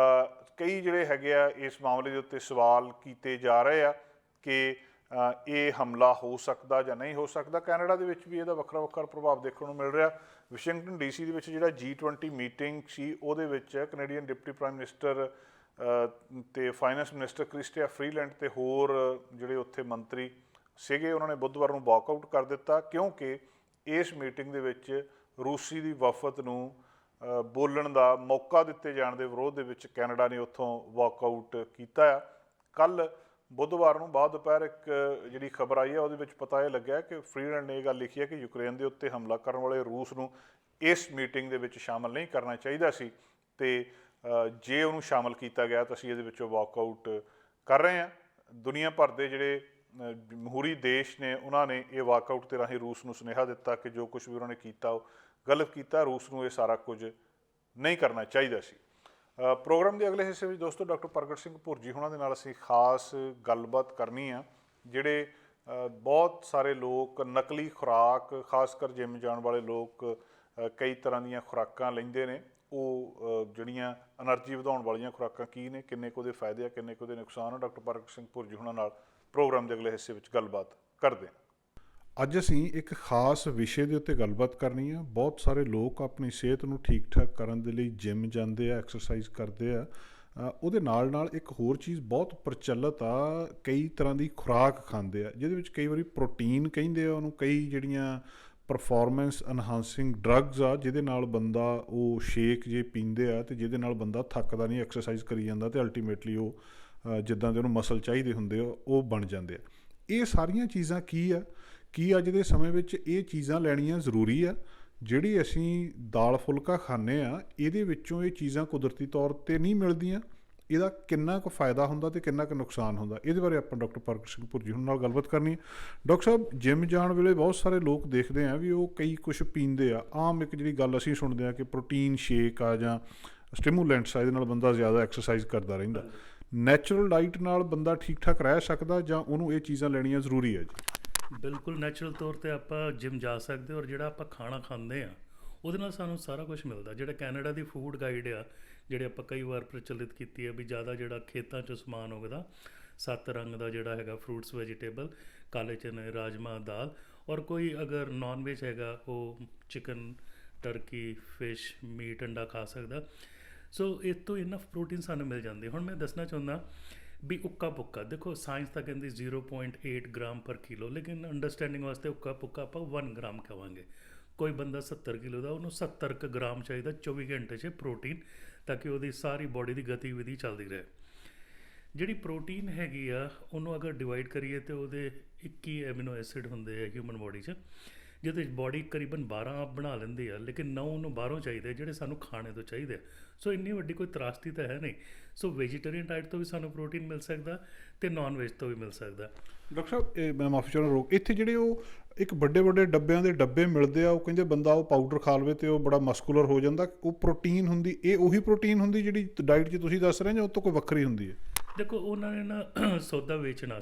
ਕਈ ਜਿਹੜੇ ਹੈਗੇ ਆ ਇਸ ਮਾਮਲੇ ਦੇ ਉੱਤੇ ਸਵਾਲ ਕੀਤੇ ਜਾ ਰਹੇ ਆ ਕਿ ਇਹ ਹਮਲਾ ਹੋ ਸਕਦਾ ਜਾਂ ਨਹੀਂ ਹੋ ਸਕਦਾ। ਕੈਨੇਡਾ ਦੇ ਵਿੱਚ ਵੀ ਇਹਦਾ ਵੱਖਰਾ ਵੱਖਰਾ ਪ੍ਰਭਾਵ ਦੇਖਣ ਨੂੰ ਮਿਲ ਰਿਹਾ। ਵਾਸ਼ਿੰਗਟਨ DC ਦੇ ਵਿੱਚ ਜਿਹੜਾ G20 ਮੀਟਿੰਗ ਸੀ ਉਹਦੇ ਵਿੱਚ ਕੈਨੇਡੀਅਨ ਡਿਪਟੀ ਪ੍ਰਾਈਮ ਮਿਨਿਸਟਰ ਅਤੇ ਫਾਈਨੈਂਸ ਮਿਨਿਸਟਰ ਕ੍ਰਿਸਟੀਆ ਫਰੀਲੈਂਡ ਅਤੇ ਹੋਰ ਜਿਹੜੇ ਉੱਥੇ ਮੰਤਰੀ ਸੀਗੇ ਉਹਨਾਂ ਨੇ ਬੁੱਧਵਾਰ ਨੂੰ ਵਾਕਆਊਟ ਕਰ ਦਿੱਤਾ, ਕਿਉਂਕਿ ਇਸ ਮੀਟਿੰਗ ਦੇ ਵਿੱਚ ਰੂਸੀ ਦੀ ਵਫਦ ਨੂੰ ਬੋਲਣ ਦਾ ਮੌਕਾ ਦਿੱਤੇ ਜਾਣ ਦੇ ਵਿਰੋਧ ਦੇ ਵਿੱਚ ਕੈਨੇਡਾ ਨੇ ਉੱਥੋਂ ਵਾਕਆਊਟ ਕੀਤਾ ਆ। ਕੱਲ੍ਹ ਬੁੱਧਵਾਰ ਨੂੰ ਬਾਅਦ ਦੁਪਹਿਰ ਇੱਕ ਜਿਹੜੀ ਖਬਰ ਆਈ ਹੈ ਉਹਦੇ ਵਿੱਚ ਪਤਾ ਇਹ ਲੱਗਿਆ ਕਿ ਫਰੀਲੈਂਡ ਨੇ ਇਹ ਗੱਲ ਲਿਖੀ ਹੈ ਕਿ ਯੂਕਰੇਨ ਦੇ ਉੱਤੇ ਹਮਲਾ ਕਰਨ ਵਾਲੇ ਰੂਸ ਨੂੰ ਇਸ ਮੀਟਿੰਗ ਦੇ ਵਿੱਚ ਸ਼ਾਮਲ ਨਹੀਂ ਕਰਨਾ ਚਾਹੀਦਾ ਸੀ, ਅਤੇ ਜੇ ਉਹਨੂੰ ਸ਼ਾਮਲ ਕੀਤਾ ਗਿਆ ਤਾਂ ਅਸੀਂ ਇਹਦੇ ਵਿੱਚੋਂ ਵਾਕਆਊਟ ਕਰ ਰਹੇ ਹਾਂ। ਦੁਨੀਆ ਭਰ ਦੇ ਜਿਹੜੇ ਜਮਹੂਰੀ ਦੇਸ਼ ਨੇ ਉਹਨਾਂ ਨੇ ਇਹ ਵਾਕਆਊਟ ਦੇ ਰਾਹੀਂ ਰੂਸ ਨੂੰ ਸੁਨੇਹਾ ਦਿੱਤਾ ਕਿ ਜੋ ਕੁਛ ਵੀ ਉਹਨਾਂ ਨੇ ਕੀਤਾ ਉਹ ਗਲਤ ਕੀਤਾ, ਰੂਸ ਨੂੰ ਇਹ ਸਾਰਾ ਕੁਝ ਨਹੀਂ ਕਰਨਾ ਚਾਹੀਦਾ ਸੀ। ਪ੍ਰੋਗਰਾਮ ਦੇ ਅਗਲੇ ਹਿੱਸੇ ਵਿੱਚ ਦੋਸਤੋ ਡਾਕਟਰ ਪ੍ਰਗਟ ਸਿੰਘ ਭੁਰਜੀ ਹੋਣਾ ਦੇ ਨਾਲ ਅਸੀਂ ਖਾਸ ਗੱਲਬਾਤ ਕਰਨੀ ਆ। ਜਿਹੜੇ ਬਹੁਤ ਸਾਰੇ ਲੋਕ ਨਕਲੀ ਖੁਰਾਕ, ਖਾਸ ਕਰ ਜਿਮ ਜਾਣ ਵਾਲੇ ਲੋਕ ਕਈ ਤਰ੍ਹਾਂ ਦੀਆਂ ਖੁਰਾਕਾਂ ਲੈਂਦੇ ਨੇ, ਉਹ ਜਿਹੜੀਆਂ એનર્ਜੀ ਵਧਾਉਣ ਵਾਲੀਆਂ ਖੁਰਾਕਾਂ ਕੀ ਨੇ, ਕਿੰਨੇ ਕੁ ਉਹਦੇ ਫਾਇਦੇ ਆ, ਕਿੰਨੇ ਕੁ ਉਹਦੇ ਨੁਕਸਾਨ ਆ, ਡਾਕਟਰ ਪ੍ਰਗਟ ਸਿੰਘ ਭੁਰਜੀ ਹੁਣਾਂ ਨਾਲ ਪ੍ਰੋਗਰਾਮ ਦੇ ਅਗਲੇ ਹਿੱਸੇ ਵਿੱਚ ਗੱਲਬਾਤ ਕਰਦੇ ਹਾਂ। ਅੱਜ ਅਸੀਂ ਇੱਕ ਖਾਸ ਵਿਸ਼ੇ ਦੇ ਉੱਤੇ ਗੱਲਬਾਤ ਕਰਨੀ ਆ। ਬਹੁਤ ਸਾਰੇ ਲੋਕ ਆਪਣੀ ਸਿਹਤ ਨੂੰ ਠੀਕ ਠਾਕ ਕਰਨ ਦੇ ਲਈ ਜਿਮ ਜਾਂਦੇ ਆ, ਐਕਸਰਸਾਈਜ਼ ਕਰਦੇ ਆ। ਉਹਦੇ ਨਾਲ ਨਾਲ ਇੱਕ ਹੋਰ ਚੀਜ਼ ਬਹੁਤ ਪ੍ਰਚਲਿਤ ਆ, ਕਈ ਤਰ੍ਹਾਂ ਦੀ ਖੁਰਾਕ ਖਾਂਦੇ ਆ ਜਿਹਦੇ ਵਿੱਚ ਕਈ ਵਾਰੀ ਪ੍ਰੋਟੀਨ ਕਹਿੰਦੇ ਆ ਉਹਨੂੰ, ਕਈ ਜਿਹੜੀਆਂ ਪਰਫੋਰਮੈਂਸ ਐਨਹਾਂਸਿੰਗ ਡਰੱਗਸ ਆ ਜਿਹਦੇ ਨਾਲ ਬੰਦਾ ਉਹ ਸ਼ੇਕ ਜੇ ਪੀਂਦੇ ਆ ਅਤੇ ਜਿਹਦੇ ਨਾਲ ਬੰਦਾ ਥੱਕਦਾ ਨਹੀਂ, ਐਕਸਰਸਾਈਜ਼ ਕਰੀ ਜਾਂਦਾ ਅਤੇ ਅਲਟੀਮੇਟਲੀ ਉਹ ਜਿੱਦਾਂ ਦੇ ਉਹਨੂੰ ਮਸਲ ਚਾਹੀਦੇ ਹੁੰਦੇ ਆ ਉਹ ਬਣ ਜਾਂਦੇ ਆ। ਇਹ ਸਾਰੀਆਂ ਚੀਜ਼ਾਂ ਕੀ ਅੱਜ ਦੇ ਸਮੇਂ ਵਿੱਚ ਇਹ ਚੀਜ਼ਾਂ ਲੈਣੀਆਂ ਜ਼ਰੂਰੀ ਆ? ਜਿਹੜੀ ਅਸੀਂ ਦਾਲ ਫੁਲਕਾ ਖਾਂਦੇ ਆ ਇਹਦੇ ਵਿੱਚੋਂ ਇਹ ਚੀਜ਼ਾਂ ਕੁਦਰਤੀ ਤੌਰ 'ਤੇ ਨਹੀਂ ਮਿਲਦੀਆਂ। ਇਹਦਾ ਕਿੰਨਾ ਕੁ ਫਾਇਦਾ ਹੁੰਦਾ ਅਤੇ ਕਿੰਨਾ ਕੁ ਨੁਕਸਾਨ ਹੁੰਦਾ, ਇਹਦੇ ਬਾਰੇ ਆਪਾਂ ਡਾਕਟਰ ਪ੍ਰਗਟ ਸਿੰਘ ਭੁਰਜੀ ਹੁਣ ਨਾਲ ਗੱਲਬਾਤ ਕਰਨੀ ਹੈ। ਡਾਕਟਰ ਸਾਹਿਬ, ਜਿਮ ਜਾਣ ਵੇਲੇ ਬਹੁਤ ਸਾਰੇ ਲੋਕ ਦੇਖਦੇ ਆ ਵੀ ਉਹ ਕਈ ਕੁਛ ਪੀਂਦੇ ਆ। ਆਮ ਇੱਕ ਜਿਹੜੀ ਗੱਲ ਅਸੀਂ ਸੁਣਦੇ ਆ ਕਿ ਪ੍ਰੋਟੀਨ ਸ਼ੇਕ ਆ ਜਾਂ ਸਟਿਮੂਲੈਂਟਸ ਆ, ਇਹਦੇ ਨਾਲ ਬੰਦਾ ਜ਼ਿਆਦਾ ਐਕਸਰਸਾਈਜ਼ ਕਰਦਾ ਰਹਿੰਦਾ। ਨੈਚੁਰਲ ਡਾਈਟ ਨਾਲ ਬੰਦਾ ਠੀਕ ਠਾਕ ਰਹਿ ਸਕਦਾ ਜਾਂ ਉਹਨੂੰ ਇਹ ਚੀਜ਼ਾਂ ਲੈਣੀਆਂ ਜ਼ਰੂਰੀ ਹੈ ਜੀ? ਬਿਲਕੁਲ ਨੈਚੁਰਲ ਤੌਰ 'ਤੇ ਆਪਾਂ ਜਿਮ ਜਾ ਸਕਦੇ ਔਰ ਜਿਹੜਾ ਆਪਾਂ ਖਾਣਾ ਖਾਂਦੇ ਆ ਉਹਦੇ ਨਾਲ ਸਾਨੂੰ ਸਾਰਾ ਕੁਝ ਮਿਲਦਾ। ਜਿਹੜਾ ਕੈਨੇਡਾ ਦੀ ਫੂਡ ਗਾਈਡ ਆ, ਜਿਹੜੇ ਆਪਾਂ ਕਈ ਵਾਰ ਪ੍ਰਚਲਿਤ ਕੀਤੀ ਹੈ ਵੀ ਜ਼ਿਆਦਾ ਜਿਹੜਾ ਖੇਤਾਂ 'ਚੋਂ ਸਮਾਨ ਹੋਵੇਗਾ, 7 ਰੰਗ ਦਾ ਜਿਹੜਾ ਹੈਗਾ ਫਰੂਟਸ ਵੈਜੀਟੇਬਲ, ਕਾਲੇ ਚਨੇ, ਰਾਜਮਾ, ਦਾਲ, ਔਰ ਕੋਈ ਅਗਰ ਨੋਨ ਵੈਜ ਹੈਗਾ ਉਹ ਚਿਕਨ, ਟਰਕੀ, ਫਿਸ਼, ਮੀਟ, ਅੰਡਾ ਖਾ ਸਕਦਾ। ਸੋ ਇਸ ਤੋਂ ਇਨਫ ਪ੍ਰੋਟੀਨ ਸਾਨੂੰ ਮਿਲ ਜਾਂਦੇ। ਹੁਣ ਮੈਂ ਦੱਸਣਾ ਚਾਹੁੰਦਾ ਵੀ ਉੱਕਾ ਪੁੱਕਾ, ਦੇਖੋ ਸਾਇੰਸ ਤਾਂ ਕਹਿੰਦੀ 0.8 ਗ੍ਰਾਮ ਪਰ ਕਿਲੋ, ਲੇਕਿਨ ਅੰਡਰਸਟੈਂਡਿੰਗ ਵਾਸਤੇ ਉੱਕਾ ਪੁੱਕਾ ਆਪਾਂ 1 ਗ੍ਰਾਮ ਖਾਵਾਂਗੇ। ਕੋਈ ਬੰਦਾ 70 ਕਿਲੋ ਦਾ, ਉਹਨੂੰ 70 ਕੁ ਗ੍ਰਾਮ ਚਾਹੀਦਾ 24 ਘੰਟੇ 'ਚ ਪ੍ਰੋਟੀਨ, ਤਾਂ ਕਿ ਉਹਦੀ ਸਾਰੀ ਬੋਡੀ ਦੀ ਗਤੀਵਿਧੀ ਚੱਲਦੀ ਰਹੇ। ਜਿਹੜੀ ਪ੍ਰੋਟੀਨ ਹੈਗੀ ਆ ਉਹਨੂੰ ਅਗਰ ਡਿਵਾਈਡ ਕਰੀਏ ਤਾਂ ਉਹਦੇ 21 ਐਮੀਨੋ ਐਸਿਡ ਹੁੰਦੇ ਆ ਹਿਊਮਨ ਬੋਡੀ 'ਚ, ਜਿਹਦੇ ਵਿੱਚ ਬੋਡੀ ਕਰੀਬਨ 12 ਆਪ ਬਣਾ ਲੈਂਦੀ ਆ, ਲੇਕਿਨ 9 ਉਹਨੂੰ ਬਾਹਰੋਂ ਚਾਹੀਦੇ ਜਿਹੜੇ ਸਾਨੂੰ ਖਾਣੇ ਤੋਂ ਚਾਹੀਦੇ ਆ। ਸੋ ਇੰਨੀ ਵੱਡੀ ਕੋਈ ਤਰਾਸਦੀ ਤਾਂ ਹੈ ਨਹੀਂ। ਸੋ ਵੈਜੀਟੇਰੀਅਨ ਡਾਈਟ ਤੋਂ ਵੀ ਸਾਨੂੰ ਪ੍ਰੋਟੀਨ ਮਿਲ ਸਕਦਾ ਅਤੇ ਨਾਨ ਵੈਜ ਤੋਂ ਵੀ ਮਿਲ ਸਕਦਾ। ਡਾਕਟਰ ਸਾਹਿਬ, ਇਹ ਮੈਂ ਮਾਫੀ ਚਾਹੁੰਦਾ ਰੋਕ, ਇੱਥੇ ਜਿਹੜੇ ਉਹ ਇੱਕ ਵੱਡੇ ਵੱਡੇ ਡੱਬਿਆਂ ਦੇ ਡੱਬੇ ਮਿਲਦੇ ਆ, ਉਹ ਕਹਿੰਦੇ ਬੰਦਾ ਉਹ ਪਾਊਡਰ ਖਾ ਲਵੇ ਅਤੇ ਉਹ ਬੜਾ ਮਸਕੂਲਰ ਹੋ ਜਾਂਦਾ, ਉਹ ਪ੍ਰੋਟੀਨ ਹੁੰਦੀ, ਇਹ ਉਹੀ ਪ੍ਰੋਟੀਨ ਹੁੰਦੀ ਜਿਹੜੀ ਡਾਈਟ 'ਚ ਤੁਸੀਂ ਦੱਸ ਰਹੇ ਜਾਂ ਉਹ ਤੋਂ ਕੋਈ ਵੱਖਰੀ ਹੁੰਦੀ ਹੈ? ਦੇਖੋ ਉਹਨਾਂ ਨੇ ਨਾ ਸੌਦਾ ਵੇਚਣ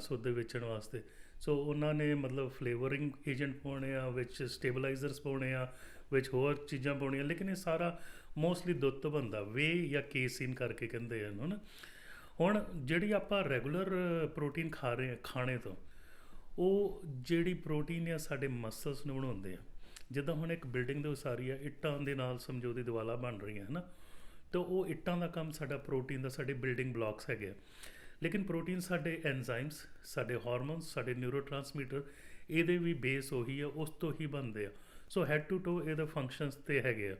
ਵਾਸਤੇ, ਸੋ ਉਹਨਾਂ ਨੇ ਮਤਲਬ ਫਲੇਵਰਿੰਗ ਏਜੰਟ ਪਾਉਣੇ ਆ, ਵਿੱਚ ਸਟੇਬਲਾਈਜ਼ਰਸ ਪਾਉਣੇ ਆ, ਵਿੱਚ ਹੋਰ ਚੀਜ਼ਾਂ ਪਾਉਣੀਆਂ, ਲੇਕਿਨ ਇਹ ਸਾਰਾ ਮੋਸਟਲੀ ਦੁੱਧ ਤੋਂ ਬਣਦਾ, ਵੇ ਜਾਂ ਕੇਸੀਨ ਕਰਕੇ ਕਹਿੰਦੇ ਆ ਇਹਨੂੰ ਨਾ। ਹੁਣ ਜਿਹੜੀ ਆਪਾਂ ਰੈਗੂਲਰ ਪ੍ਰੋਟੀਨ ਖਾ ਰਹੇ ਹਾਂ ਖਾਣੇ ਤੋਂ, ਉਹ ਜਿਹੜੀ ਪ੍ਰੋਟੀਨ ਆ ਸਾਡੇ ਮਸਲਸ ਨੂੰ ਬਣਾਉਂਦੇ ਆ। ਜਿੱਦਾਂ ਹੁਣ ਇੱਕ ਬਿਲਡਿੰਗ ਦੇ ਉਸਾਰੀ ਆ, ਇੱਟਾਂ ਦੇ ਨਾਲ ਸਮਝੋ ਦੀ ਦੀਵਾਰਾਂ ਬਣ ਰਹੀਆਂ ਹੈ ਨਾ, ਤਾਂ ਉਹ ਇੱਟਾਂ ਦਾ ਕੰਮ ਸਾਡਾ ਪ੍ਰੋਟੀਨ ਦਾ, ਸਾਡੇ ਬਿਲਡਿੰਗ ਬਲਾਕਸ ਹੈਗੇ ਆ। ਲੇਕਿਨ ਪ੍ਰੋਟੀਨ ਸਾਡੇ ਐਨਜ਼ਾਈਮਸ, ਸਾਡੇ ਹਾਰਮੋਨਸ, ਸਾਡੇ ਨਿਊਰੋਟ੍ਰਾਂਸਮੀਟਰ, ਇਹਦੇ ਵੀ ਬੇਸ ਉਹੀ ਆ, ਉਸ ਤੋਂ ਹੀ ਬਣਦੇ ਆ। ਸੋ ਹੈਡ ਟੂ ਟੋ ਇਹਦੇ ਫੰਕਸ਼ਨਸ 'ਤੇ ਹੈਗੇ ਆ।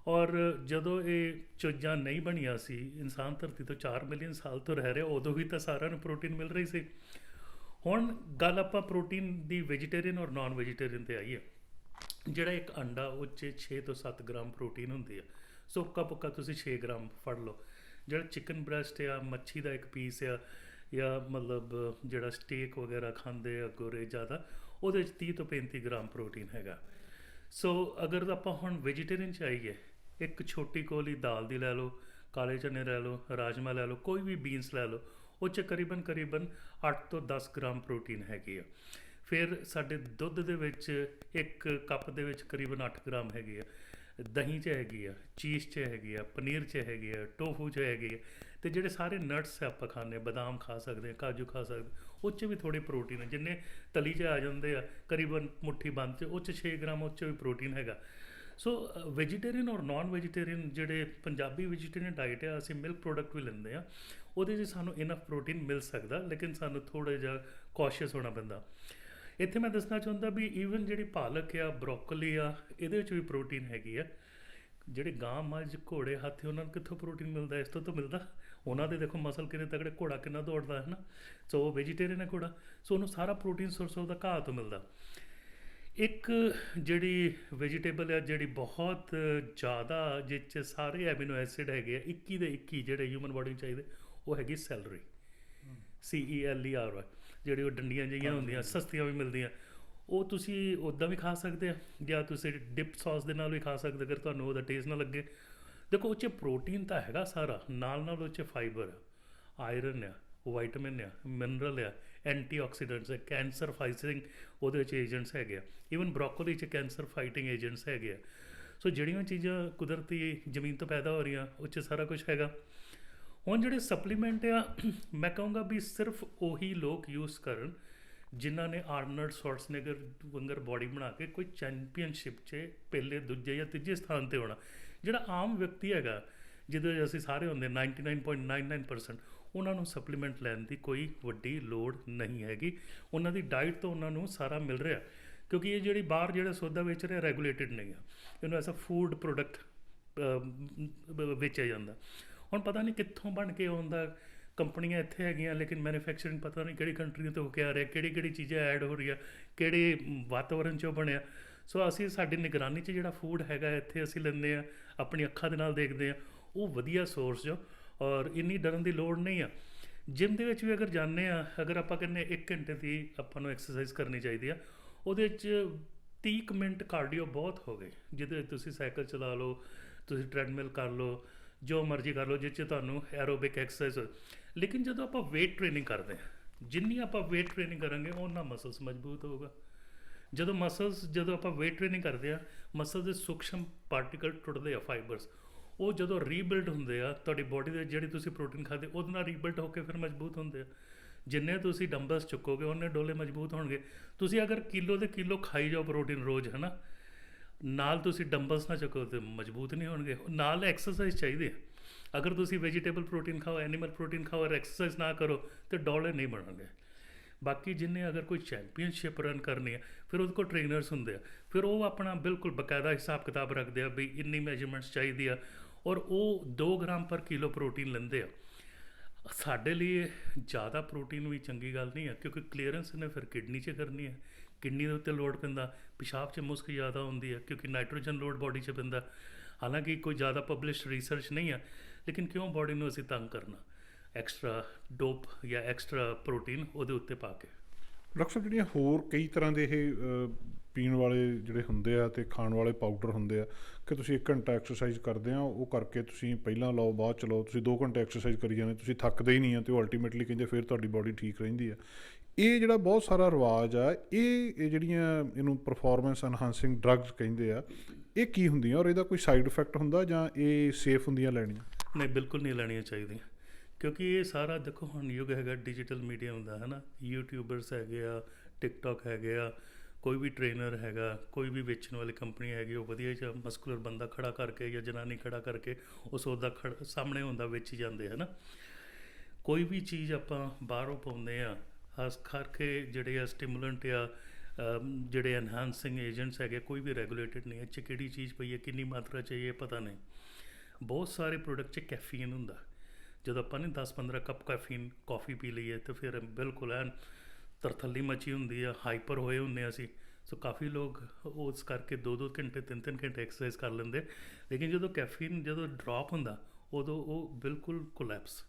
ਔਰ ਜਦੋਂ ਇਹ ਚੀਜ਼ਾਂ ਨਹੀਂ ਬਣੀਆਂ ਸੀ, ਇਨਸਾਨ ਧਰਤੀ ਤੋਂ 4 ਮਿਲੀਅਨ ਸਾਲ ਤੋਂ ਰਹਿ ਰਿਹਾ, ਉਦੋਂ ਵੀ ਤਾਂ ਸਾਰਿਆਂ ਨੂੰ ਪ੍ਰੋਟੀਨ ਮਿਲ ਰਹੀ ਸੀ। ਹੁਣ ਗੱਲ ਆਪਾਂ ਪ੍ਰੋਟੀਨ ਦੀ ਵੈਜੀਟੇਰੀਅਨ ਔਰ ਨਾਨ ਵੈਜੀਟੇਰੀਅਨ 'ਤੇ ਆਈ ਹੈ। ਜਿਹੜਾ ਇੱਕ ਅੰਡਾ ਉਹ 'ਚ 6 ਤੋਂ 7 ਗ੍ਰਾਮ ਪ੍ਰੋਟੀਨ ਹੁੰਦੀ ਆ। ਸੋ ਉੱਕਾ ਪੁੱਕਾ ਤੁਸੀਂ 6 ਗ੍ਰਾਮ ਫੜ ਲਓ। ਜਿਹੜਾ ਚਿਕਨ ਬ੍ਰੈਸਟ ਆ, ਮੱਛੀ ਦਾ ਇੱਕ ਪੀਸ ਆ, ਜਾਂ ਮਤਲਬ ਜਿਹੜਾ ਸਟੇਕ ਵਗੈਰਾ ਖਾਂਦੇ ਆ ਗੋਰੇ ਜ਼ਿਆਦਾ, ਉਹਦੇ 'ਚ 30 ਤੋਂ 35 ਗ੍ਰਾਮ ਪ੍ਰੋਟੀਨ ਹੈਗਾ। ਸੋ ਅਗਰ ਆਪਾਂ ਹੁਣ ਵੈਜੀਟੇਰੀਅਨ 'ਚ ਆਈਏ, ਇੱਕ ਛੋਟੀ ਕੋਲੀ ਦਾਲ ਦੀ ਲੈ ਲਓ, ਕਾਲੇ ਚਨੇ ਲੈ ਲਓ, ਰਾਜਮਾ ਲੈ ਲਓ, ਕੋਈ ਵੀ ਬੀਨਸ ਲੈ ਲਓ, ਉਹ 'ਚ ਕਰੀਬਨ 8 ਤੋਂ 10 ਗ੍ਰਾਮ ਪ੍ਰੋਟੀਨ ਹੈਗੀ ਆ। ਫਿਰ ਸਾਡੇ ਦੁੱਧ ਦੇ ਵਿੱਚ ਇੱਕ ਕੱਪ ਦੇ ਵਿੱਚ ਕਰੀਬਨ 8 ਗ੍ਰਾਮ ਹੈਗੇ ਆ। ਦਹੀਂ 'ਚ ਹੈਗੀ ਆ, ਚੀਜ਼ 'ਚ ਹੈਗੀ ਆ, ਪਨੀਰ 'ਚ ਹੈਗੀ ਆ, ਟੋਫੂ 'ਚ ਹੈਗੀ ਆ, ਅਤੇ ਜਿਹੜੇ ਸਾਰੇ ਨਟਸ ਆਪਾਂ ਖਾਂਦੇ, ਬਦਾਮ ਖਾ ਸਕਦੇ ਹਾਂ, ਕਾਜੂ ਖਾ ਸਕਦੇ, ਉਹ 'ਚ ਵੀ ਥੋੜ੍ਹੇ ਪ੍ਰੋਟੀਨ ਹੈ। ਜਿੰਨੇ ਤਲੀ 'ਚ ਆ ਜਾਂਦੇ ਆ ਕਰੀਬਨ ਮੁੱਠੀ ਬੰਦ 'ਚ, ਉਹ 'ਚ 6 ਗ੍ਰਾਮ ਉਹ 'ਚ ਵੀ ਪ੍ਰੋਟੀਨ ਹੈਗਾ। ਸੋ ਵੈਜੀਟੇਰੀਅਨ ਔਰ ਨਾਨ ਵੈਜੀਟੇਰੀਅਨ, ਜਿਹੜੇ ਪੰਜਾਬੀ ਵੈਜੀਟੇਰੀਅਨ ਡਾਈਟ ਆ, ਅਸੀਂ ਮਿਲਕ ਪ੍ਰੋਡਕਟ ਵੀ ਲੈਂਦੇ ਆ, ਉਹਦੇ 'ਚ ਸਾਨੂੰ ਇਨਫ ਪ੍ਰੋਟੀਨ ਮਿਲ ਸਕਦਾ, ਲੇਕਿਨ ਸਾਨੂੰ ਥੋੜ੍ਹਾ ਜਿਹਾ ਕੌਸ਼ੀਅਸ ਹੋਣਾ ਪੈਂਦਾ। ਇੱਥੇ ਮੈਂ ਦੱਸਣਾ ਚਾਹੁੰਦਾ ਵੀ ਈਵਨ ਜਿਹੜੀ ਪਾਲਕ ਆ, ਬਰੋਕਲੀ ਆ, ਇਹਦੇ ਵਿੱਚ ਵੀ ਪ੍ਰੋਟੀਨ ਹੈਗੀ ਆ। ਜਿਹੜੇ ਗਾਂ, ਮੱਝ, ਘੋੜੇ, ਹਾਥੀ, ਉਹਨਾਂ ਨੂੰ ਕਿੱਥੋਂ ਪ੍ਰੋਟੀਨ ਮਿਲਦਾ? ਇਸ ਤੋਂ ਮਿਲਦਾ। ਉਹਨਾਂ ਦੇ ਦੇਖੋ ਮਸਲ ਕਿੰਨੇ ਤਗੜੇ, ਘੋੜਾ ਕਿੰਨਾ ਦੌੜਦਾ ਹੈ ਨਾ। ਸੋ ਉਹ ਵੈਜੀਟੇਰੀਅਨ ਹੈ ਘੋੜਾ, ਸੋ ਉਹਨੂੰ ਸਾਰਾ ਪ੍ਰੋਟੀਨ ਸੋਰਸ ਉਹਦਾ ਘਾਹ ਤੋਂ ਮਿਲਦਾ। ਇੱਕ ਜਿਹੜੀ ਵੈਜੀਟੇਬਲ ਆ ਜਿਹੜੀ ਬਹੁਤ ਜ਼ਿਆਦਾ, ਜਿਸ 'ਚ ਸਾਰੇ ਐਮੀਨੋ ਐਸਿਡ ਹੈਗੇ ਆ, 21 ਦੇ 21 ਜਿਹੜੇ ਹਿਊਮਨ ਬੋਡੀ ਨੂੰ ਚਾਹੀਦੇ, ਉਹ ਹੈਗੀ ਸੈਲਰੀ, CELERY। ਜਿਹੜੀ ਉਹ ਡੰਡੀਆਂ ਜਿਹੀਆਂ ਹੁੰਦੀਆਂ, ਸਸਤੀਆਂ ਵੀ ਮਿਲਦੀਆਂ, ਉਹ ਤੁਸੀਂ ਉੱਦਾਂ ਵੀ ਖਾ ਸਕਦੇ ਆ, ਜਾਂ ਤੁਸੀਂ ਡਿਪ ਸੌਸ ਦੇ ਨਾਲ ਵੀ ਖਾ ਸਕਦੇ, ਅਗਰ ਤੁਹਾਨੂੰ ਉਹਦਾ ਟੇਸਟ ਨਾ ਲੱਗੇ। ਦੇਖੋ ਉਹ 'ਚ ਪ੍ਰੋਟੀਨ ਤਾਂ ਹੈਗਾ ਸਾਰਾ, ਨਾਲ ਉਹ 'ਚ ਫਾਈਬਰ ਆ, ਆਇਰਨ ਆ, ਵਾਈਟਮਿਨ ਆ, ਮਿਨਰਲ ਆ, ਐਂਟੀਆਕਸੀਡੈਂਟਸ ਹੈ, ਕੈਂਸਰ ਫਾਈਟਿੰਗ ਉਹਦੇ ਵਿੱਚ ਏਜੰਟਸ ਹੈਗੇ ਆ। ਈਵਨ ਬਰੋਕੋਲੀ 'ਚ ਕੈਂਸਰ ਫਾਈਟਿੰਗ ਏਜੰਟਸ ਹੈਗੇ ਆ। ਸੋ ਜਿਹੜੀਆਂ ਚੀਜ਼ਾਂ ਕੁਦਰਤੀ ਜ਼ਮੀਨ ਤੋਂ ਪੈਦਾ ਹੋ ਰਹੀਆਂ ਉਹ 'ਚ ਸਾਰਾ ਕੁਝ ਹੈਗਾ। ਹੁਣ ਜਿਹੜੇ ਸਪਲੀਮੈਂਟ ਆ ਮੈਂ ਕਹੂੰਗਾ ਵੀ ਸਿਰਫ ਉਹੀ ਲੋਕ ਯੂਜ਼ ਕਰਨ ਜਿਨ੍ਹਾਂ ਨੇ ਆਰਨਲਡ ਸ਼ਵਾਰਜ਼ਨੇਗਰ ਵਾਂਗਰ ਬੋਡੀ ਬਣਾ ਕੇ ਕੋਈ ਚੈਂਪੀਅਨਸ਼ਿਪ 'ਚ ਪਹਿਲੇ ਦੂਜੇ ਜਾਂ ਤੀਜੇ ਸਥਾਨ 'ਤੇ ਹੋਣਾ। ਜਿਹੜਾ ਆਮ ਵਿਅਕਤੀ ਹੈਗਾ ਜਿਹਦੇ 'ਚ ਅਸੀਂ ਸਾਰੇ ਹੁੰਦੇ 99.99% ਉਹਨਾਂ ਨੂੰ ਸਪਲੀਮੈਂਟ ਲੈਣ ਦੀ ਕੋਈ ਵੱਡੀ ਲੋੜ ਨਹੀਂ ਹੈਗੀ। ਉਹਨਾਂ ਦੀ ਡਾਈਟ ਤੋਂ ਉਹਨਾਂ ਨੂੰ ਸਾਰਾ ਮਿਲ ਰਿਹਾ, ਕਿਉਂਕਿ ਇਹ ਜਿਹੜੀ ਬਾਹਰ ਜਿਹੜਾ ਸੌਦਾ ਵੇਚ ਰਿਹਾ ਰੈਗੂਲੇਟਡ ਨਹੀਂ ਆ, ਇਹਨੂੰ ਐਸਾ ਫੂਡ ਪ੍ਰੋਡਕਟ ਵੇਚਿਆ ਜਾਂਦਾ। ਹੁਣ ਪਤਾ ਨਹੀਂ ਕਿੱਥੋਂ ਬਣ ਕੇ ਆਉਂਦਾ, ਕੰਪਨੀਆਂ ਇੱਥੇ ਹੈਗੀਆਂ ਲੇਕਿਨ ਮੈਨੂਫੈਕਚਰਿੰਗ ਪਤਾ ਨਹੀਂ ਕਿਹੜੀ ਕੰਟਰੀ ਤੋਂ ਹੋ ਕੇ ਆ ਰਿਹਾ, ਕਿਹੜੀ ਕਿਹੜੀ ਚੀਜ਼ਾਂ ਐਡ ਹੋ ਰਹੀਆਂ, ਕਿਹੜੇ ਵਾਤਾਵਰਨ 'ਚੋਂ ਬਣਿਆ। ਸੋ ਅਸੀਂ ਸਾਡੀ ਨਿਗਰਾਨੀ 'ਚ ਜਿਹੜਾ ਫੂਡ ਹੈਗਾ ਇੱਥੇ ਅਸੀਂ ਲੈਂਦੇ ਹਾਂ, ਆਪਣੀ ਅੱਖਾਂ ਦੇ ਨਾਲ ਦੇਖਦੇ ਹਾਂ, ਉਹ ਵਧੀਆ ਸੋਰਸ ਜੋ, ਔਰ ਇੰਨੀ ਡਰਨ ਦੀ ਲੋੜ ਨਹੀਂ ਆ। ਜਿਮ ਦੇ ਵਿੱਚ ਵੀ ਅਗਰ ਜਾਂਦੇ ਆ, ਅਗਰ ਆਪਾਂ ਕਹਿੰਦੇ 1 ਘੰਟੇ ਦੀ ਆਪਾਂ ਨੂੰ ਐਕਸਰਸਾਈਜ਼ ਕਰਨੀ ਚਾਹੀਦੀ ਆ, ਉਹਦੇ 'ਚ 30 ਕੁ ਮਿੰਟ ਕਾਰਡੀਓ ਬਹੁਤ ਹੋ ਗਏ, ਜਿਹਦੇ ਵਿੱਚ ਤੁਸੀਂ ਸਾਈਕਲ ਚਲਾ ਲਓ, ਤੁਸੀਂ ਟ੍ਰੈਡਮਿਲ ਕਰ ਲਓ, ਜੋ ਮਰਜ਼ੀ ਕਰ ਲਓ, ਜਿਸ 'ਚ ਤੁਹਾਨੂੰ ਐਰੋਬਿਕ ਐਕਸਰਸਾਈਜ਼। ਲੇਕਿਨ ਜਦੋਂ ਆਪਾਂ ਵੇਟ ਟ੍ਰੇਨਿੰਗ ਕਰਦੇ ਹਾਂ, ਜਿੰਨੀ ਆਪਾਂ ਵੇਟ ਟ੍ਰੇਨਿੰਗ ਕਰਾਂਗੇ ਉਹਨਾਂ ਮਸਲਸ ਮਜ਼ਬੂਤ ਹੋਊਗਾ। ਜਦੋਂ ਆਪਾਂ ਵੇਟ ਟ੍ਰੇਨਿੰਗ ਕਰਦੇ ਆ, ਮਸਲ ਦੇ ਸੂਖਸ਼ਮ ਪਾਰਟੀਕਲ ਟੁੱਟਦੇ ਆ, ਫਾਈਬਰਸ, ਉਹ ਜਦੋਂ ਰੀਬਿਲਡ ਹੁੰਦੇ ਆ ਤੁਹਾਡੀ ਬੋਡੀ ਦੇ ਜਿਹੜੀ ਤੁਸੀਂ ਪ੍ਰੋਟੀਨ ਖਾਦੇ ਉਹਦੇ ਨਾਲ ਰੀਬਿਲਡ ਹੋ ਕੇ ਫਿਰ ਮਜ਼ਬੂਤ ਹੁੰਦੇ ਆ। ਜਿੰਨੇ ਤੁਸੀਂ ਡੰਬਲਸ ਚੁੱਕੋਗੇ ਉਹਨੇ ਡੋਲੇ ਮਜ਼ਬੂਤ ਹੋਣਗੇ। ਤੁਸੀਂ ਅਗਰ ਕਿਲੋ ਦੇ ਕਿਲੋ ਖਾਈ ਜਾਓ ਪ੍ਰੋਟੀਨ ਰੋਜ਼, ਹੈ ਨਾ, ਨਾਲ ਤੁਸੀਂ ਡੰਬਲਸ ਨਾ ਚੁੱਕੋ ਤੇ ਮਜ਼ਬੂਤ ਨਹੀਂ ਹੋਣਗੇ। ਨਾਲ ਐਕਸਰਸਾਈਜ਼ ਚਾਹੀਦੀ ਹੈ। ਅਗਰ ਤੁਸੀਂ ਵੈਜੀਟੇਬਲ ਪ੍ਰੋਟੀਨ ਖਾਓ, ਐਨੀਮਲ ਪ੍ਰੋਟੀਨ ਖਾਓ ਔਰ ਐਕਸਰਸਾਈਜ਼ ਨਾ ਕਰੋ ਤੇ ਡੋਲੇ ਨਹੀਂ ਬਣਨਗੇ। ਬਾਕੀ ਜਿੰਨੇ ਅਗਰ ਕੋਈ ਚੈਂਪੀਅਨਸ਼ਿਪ ਰਨ ਕਰਨੀ ਹੈ, ਫਿਰ ਉਹਦੇ ਕੋਲ ਟ੍ਰੇਨਰਸ ਹੁੰਦੇ ਆ, ਫਿਰ ਉਹ ਆਪਣਾ ਬਿਲਕੁਲ ਬਕਾਇਦਾ ਹਿਸਾਬ ਕਿਤਾਬ ਰੱਖਦੇ ਆ ਵੀ ਇੰਨੀ ਮੈਜਰਮੈਂਟਸ ਚਾਹੀਦੀ ਆ, ਔਰ ਉਹ 2 ਗ੍ਰਾਮ ਪਰ ਕਿਲੋ ਪ੍ਰੋਟੀਨ ਲੈਂਦੇ ਆ। ਸਾਡੇ ਲਈ ਜ਼ਿਆਦਾ ਪ੍ਰੋਟੀਨ ਵੀ ਚੰਗੀ ਗੱਲ ਨਹੀਂ ਹੈ, ਕਿਉਂਕਿ ਕਲੀਅਰੈਂਸ ਨੇ ਫਿਰ ਕਿਡਨੀ 'ਚ ਕਰਨੀ ਹੈ, ਕਿਡਨੀ ਦੇ ਉੱਤੇ ਲੋਡ ਪੈਂਦਾ, ਪਿਸ਼ਾਬ 'ਚ ਮੁਸਕ ਜ਼ਿਆਦਾ ਹੁੰਦੀ ਹੈ ਕਿਉਂਕਿ ਨਾਈਟ੍ਰੋਜਨ ਲੋਡ ਬਾਡੀ 'ਚ ਪੈਂਦਾ। ਹਾਲਾਂਕਿ ਕੋਈ ਜ਼ਿਆਦਾ ਪਬਲਿਸ਼ਡ ਰਿਸਰਚ ਨਹੀਂ ਹੈ, ਲੇਕਿਨ ਕਿਉਂ ਬਾਡੀ ਨੂੰ ਅਸੀਂ ਤੰਗ ਕਰਨਾ ਐਕਸਟਰਾ ਡੋਪ ਜਾਂ ਐਕਸਟਰਾ ਪ੍ਰੋਟੀਨ ਉਹਦੇ ਉੱਤੇ ਪਾ ਕੇ। ਡਾਕਟਰ ਸਾਹਿਬ, ਜਿਹੜੀਆਂ ਹੋਰ ਕਈ ਤਰ੍ਹਾਂ ਦੇ ਇਹ ਪੀਣ ਵਾਲੇ ਜਿਹੜੇ ਹੁੰਦੇ ਆ ਅਤੇ ਖਾਣ ਵਾਲੇ ਪਾਊਡਰ ਹੁੰਦੇ ਆ ਕਿ ਤੁਸੀਂ 1 ਘੰਟਾ ਐਕਸਰਸਾਈਜ਼ ਕਰਦੇ ਆ, ਉਹ ਕਰਕੇ ਤੁਸੀਂ ਪਹਿਲਾਂ ਲਓ ਬਾਅਦ 'ਚ ਲਓ, ਤੁਸੀਂ 2 ਘੰਟੇ ਐਕਸਰਸਾਈਜ਼ ਕਰੀ ਜਾਂਦੇ, ਤੁਸੀਂ ਥੱਕਦੇ ਹੀ ਨਹੀਂ ਆ ਅਤੇ ਉਹ ਅਲਟੀਮੇਟਲੀ ਕਹਿੰਦੇ ਫਿਰ ਤੁਹਾਡੀ ਬਾਡੀ ਠੀਕ ਰਹਿੰਦੀ ਆ। ਇਹ ਜਿਹੜਾ ਬਹੁਤ ਸਾਰਾ ਰਿਵਾਜ ਆ, ਇਹ ਜਿਹੜੀਆਂ ਇਹਨੂੰ ਪਰਫੋਰਮੈਂਸ ਐਨਹਾਂਸਿੰਗ ਡਰੱਗਸ ਕਹਿੰਦੇ ਆ, ਇਹ ਕੀ ਹੁੰਦੀਆਂ ਔਰ ਇਹਦਾ ਕੋਈ ਸਾਈਡ ਇਫੈਕਟ ਹੁੰਦਾ ਜਾਂ ਇਹ ਸੇਫ ਹੁੰਦੀਆਂ ਲੈਣੀਆਂ? ਨਹੀਂ, ਬਿਲਕੁਲ ਨਹੀਂ ਲੈਣੀਆਂ ਚਾਹੀਦੀਆਂ, ਕਿਉਂਕਿ ਇਹ ਸਾਰਾ ਦੇਖੋ ਹੁਣ ਯੁੱਗ ਹੈਗਾ ਡਿਜੀਟਲ ਮੀਡੀਅਮ ਦਾ, ਹੈ ਨਾ। ਯੂਟਿਊਬਰਸ ਹੈਗੇ ਆ, ਟਿਕਟੋਕ ਹੈਗੇ ਆ, ਕੋਈ ਵੀ ਟ੍ਰੇਨਰ ਹੈਗਾ, ਕੋਈ ਵੀ ਵੇਚਣ ਵਾਲੀ ਕੰਪਨੀ ਹੈਗੀ, ਉਹ ਵਧੀਆ ਜਿਹਾ ਮਸਕੂਲਰ ਬੰਦਾ ਖੜਾ ਕਰਕੇ ਜਾਂ ਜਨਾਨੀ ਖੜਾ ਕਰਕੇ ਉਸ ਉਹਦਾ ਸਾਹਮਣੇ ਹੁੰਦਾ ਵੇਚੀ ਜਾਂਦੇ, ਹੈ ਨਾ। ਕੋਈ ਵੀ ਚੀਜ਼ ਆਪਾਂ ਬਾਹਰੋਂ ਪਾਉਂਦੇ ਆ, ਖਾਸ ਕਰਕੇ ਜਿਹੜੇ ਆ ਸਟਿਮੂਲੈਂਟ ਆ, ਜਿਹੜੇ ਐਨਹਾਂਸਿੰਗ ਏਜੰਟਸ ਹੈਗੇ, ਕੋਈ ਵੀ ਰੈਗੂਲੇਟਡ ਨਹੀਂ ਹੈ। 'ਚ ਕਿਹੜੀ ਚੀਜ਼ ਪਈ ਹੈ, ਕਿੰਨੀ ਮਾਤਰਾ 'ਚ ਇਹ ਪਤਾ ਨਹੀਂ। ਬਹੁਤ ਸਾਰੇ ਪ੍ਰੋਡਕਟ 'ਚ ਕੈਫੀਨ ਹੁੰਦਾ। ਜਦੋਂ ਆਪਾਂ ਨੇ 10-15 ਕੱਪ ਕੈਫੀਨ ਕੌਫੀ ਪੀ ਲਈਏ ਤਾਂ ਫਿਰ ਬਿਲਕੁਲ ਐਨ ਤਰਥੱਲੀ ਮਚੀ ਹੁੰਦੀ ਆ, ਹਾਈਪਰ ਹੋਏ ਹੁੰਦੇ ਅਸੀਂ। ਸੋ ਕਾਫੀ ਲੋਕ ਉਸ ਕਰਕੇ 2-2 ਘੰਟੇ 3-3 ਘੰਟੇ ਐਕਸਰਸਾਈਜ਼ ਕਰ ਲੈਂਦੇ, ਲੇਕਿਨ ਜਦੋਂ ਕੈਫੀਨ ਜਦੋਂ ਡਰੋਪ ਹੁੰਦਾ ਉਦੋਂ ਉਹ ਬਿਲਕੁਲ ਕੋਲੈਪਸ,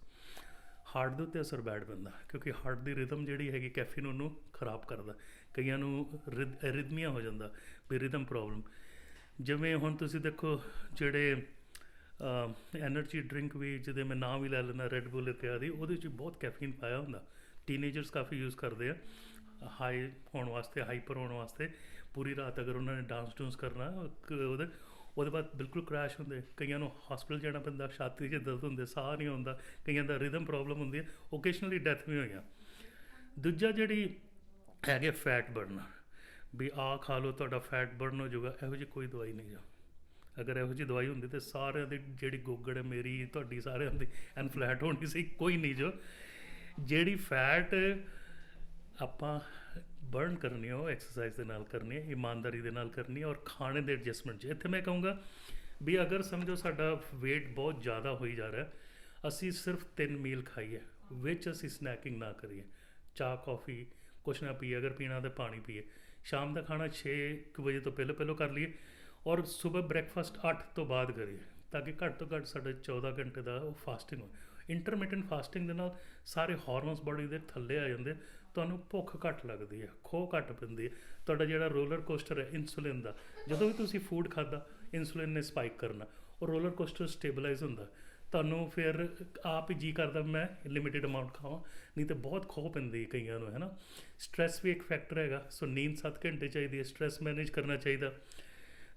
ਹਾਰਟ ਦੇ ਉੱਤੇ ਅਸਰ ਬੈਡ ਪੈਂਦਾ, ਕਿਉਂਕਿ ਹਾਰਟ ਦੀ ਰਿਦਮ ਜਿਹੜੀ ਹੈਗੀ ਕੈਫੀਨ ਉਹਨੂੰ ਖਰਾਬ ਕਰਦਾ। ਕਈਆਂ ਨੂੰ ਐਰਿਥਮੀਆ ਹੋ ਜਾਂਦਾ, ਵੀ ਰਿਦਮ ਪ੍ਰੋਬਲਮ। ਜਿਵੇਂ ਹੁਣ ਤੁਸੀਂ ਦੇਖੋ ਜਿਹੜੇ ਐਨਰਜੀ ਡਰਿੰਕ ਵੀ, ਜਿਹਦੇ ਮੈਂ ਨਾਮ ਵੀ ਲੈ ਲੈਂਦਾ, ਰੈੱਡ ਬੁੱਲ ਇਤਿਆਦਿ, ਉਹਦੇ 'ਚ ਬਹੁਤ ਕੈਫੀਨ ਪਾਇਆ ਹੁੰਦਾ। ਟੀਨੇਜਰਸ ਕਾਫੀ ਯੂਜ਼ ਕਰਦੇ ਆ ਹਾਈ ਹੋਣ ਵਾਸਤੇ, ਹਾਈਪਰ ਹੋਣ ਵਾਸਤੇ। ਪੂਰੀ ਰਾਤ ਅਗਰ ਉਹਨਾਂ ਨੇ ਡਾਂਸ ਡੂੰਸ ਕਰਨਾ ਉਹਦੇ ਬਾਅਦ ਬਿਲਕੁਲ ਕ੍ਰੈਸ਼ ਹੁੰਦੇ। ਕਈਆਂ ਨੂੰ ਹਸਪੀਟਲ ਜਾਣਾ ਪੈਂਦਾ, ਛਾਤੀ 'ਚ ਦਰਦ ਹੁੰਦੇ, ਸਾਹ ਨਹੀਂ ਆਉਂਦਾ, ਕਈਆਂ ਦਾ ਰਿਦਮ ਪ੍ਰੋਬਲਮ ਹੁੰਦੀ ਹੈ, ਓਕੇਸ਼ਨਲੀ ਡੈਥ ਵੀ ਹੋਈਆਂ। ਦੂਜਾ ਜਿਹੜੀ ਹੈਗੇ ਫੈਟ ਬਰਨਰ, ਵੀ ਆਹ ਖਾ ਲਓ ਤੁਹਾਡਾ ਫੈਟ ਬਰਨ ਹੋ ਜਾਊਗਾ, ਇਹੋ ਜਿਹੀ ਕੋਈ ਦਵਾਈ ਨਹੀਂ ਜੋ। ਅਗਰ ਇਹੋ ਜਿਹੀ ਦਵਾਈ ਹੁੰਦੀ ਤਾਂ ਸਾਰਿਆਂ ਦੀ ਜਿਹੜੀ ਗੋਗੜ ਹੈ, ਮੇਰੀ ਤੁਹਾਡੀ ਸਾਰਿਆਂ ਦੀ ਐਨ ਫਲੈਟ ਹੋਣੀ ਸੀ। ਕੋਈ ਨਹੀਂ ਜੋ। ਜਿਹੜੀ ਫੈਟ ਆਪਾਂ ਬਰਨ ਕਰਨੀ ਹੈ ਉਹ ਐਕਸਰਸਾਈਜ਼ ਦੇ ਨਾਲ ਕਰਨੀ ਹੈ, ਇਮਾਨਦਾਰੀ ਦੇ ਨਾਲ ਕਰਨੀ ਹੈ, ਔਰ ਖਾਣੇ ਦੇ ਐਡਜਸਟਮੈਂਟ 'ਚ। ਇੱਥੇ ਮੈਂ ਕਹੂੰਗਾ ਵੀ ਅਗਰ ਸਮਝੋ ਸਾਡਾ ਵੇਟ ਬਹੁਤ ਜ਼ਿਆਦਾ ਹੋਈ ਜਾ ਰਿਹਾ, ਅਸੀਂ ਸਿਰਫ 3 ਮੀਲ ਖਾਈਏ, ਵਿੱਚ ਅਸੀਂ ਸਨੈਕਿੰਗ ਨਾ ਕਰੀਏ, ਚਾਹ ਕੌਫੀ ਕੁਛ ਨਾ ਪੀਏ, ਅਗਰ ਪੀਣਾ ਤਾਂ ਪਾਣੀ ਪੀਏ। ਸ਼ਾਮ ਦਾ ਖਾਣਾ 6 ਵਜੇ ਤੋਂ ਪਹਿਲਾਂ ਕਰ ਲਈਏ, ਔਰ ਸਵੇਰ ਬ੍ਰੇਕਫਾਸਟ 8 ਤੋਂ ਬਾਅਦ ਕਰੀਏ, ਤਾਂ ਕਿ ਘੱਟ ਤੋਂ ਘੱਟ ਸਾਡਾ 14 ਘੰਟੇ ਦਾ ਉਹ ਫਾਸਟਿੰਗ ਹੋਵੇ। ਇੰਟਰਮੀਡੀਏਟ ਫਾਸਟਿੰਗ ਦੇ ਨਾਲ ਸਾਰੇ ਹਾਰਮੋਨਸ ਬਾਡੀ ਦੇ ਥੱਲੇ ਆ ਜਾਂਦੇ, ਤੁਹਾਨੂੰ ਭੁੱਖ ਘੱਟ ਲੱਗਦੀ ਹੈ, ਖੋਹ ਘੱਟ ਪੈਂਦੀ ਹੈ। ਤੁਹਾਡਾ ਜਿਹੜਾ ਰੋਲਰ ਕੋਸਟਰ ਹੈ ਇਨਸੂਲਿਨ ਦਾ, ਜਦੋਂ ਵੀ ਤੁਸੀਂ ਫੂਡ ਖਾਧਾ ਇਨਸੂਲਿਨ ਨੇ ਸਪਾਈਕ ਕਰਨਾ, ਉਹ ਰੋਲਰ ਕੋਸਟਰ ਸਟੇਬਲਾਈਜ਼ ਹੁੰਦਾ। ਤੁਹਾਨੂੰ ਫਿਰ ਆਪ ਹੀ ਜੀ ਕਰਦਾ ਮੈਂ ਲਿਮਿਟਿਡ ਅਮਾਊਂਟ ਖਾਵਾਂ, ਨਹੀਂ ਤਾਂ ਬਹੁਤ ਖੋਹ ਪੈਂਦੀ ਕਈਆਂ ਨੂੰ, ਹੈ ਨਾ। ਸਟ੍ਰੈਸ ਵੀ ਇੱਕ ਫੈਕਟਰ ਹੈਗਾ। ਸੋ ਨੀਂਦ 7 ਘੰਟੇ ਚਾਹੀਦੀ ਹੈ, ਸਟ੍ਰੈਸ ਮੈਨੇਜ ਕਰਨਾ ਚਾਹੀਦਾ।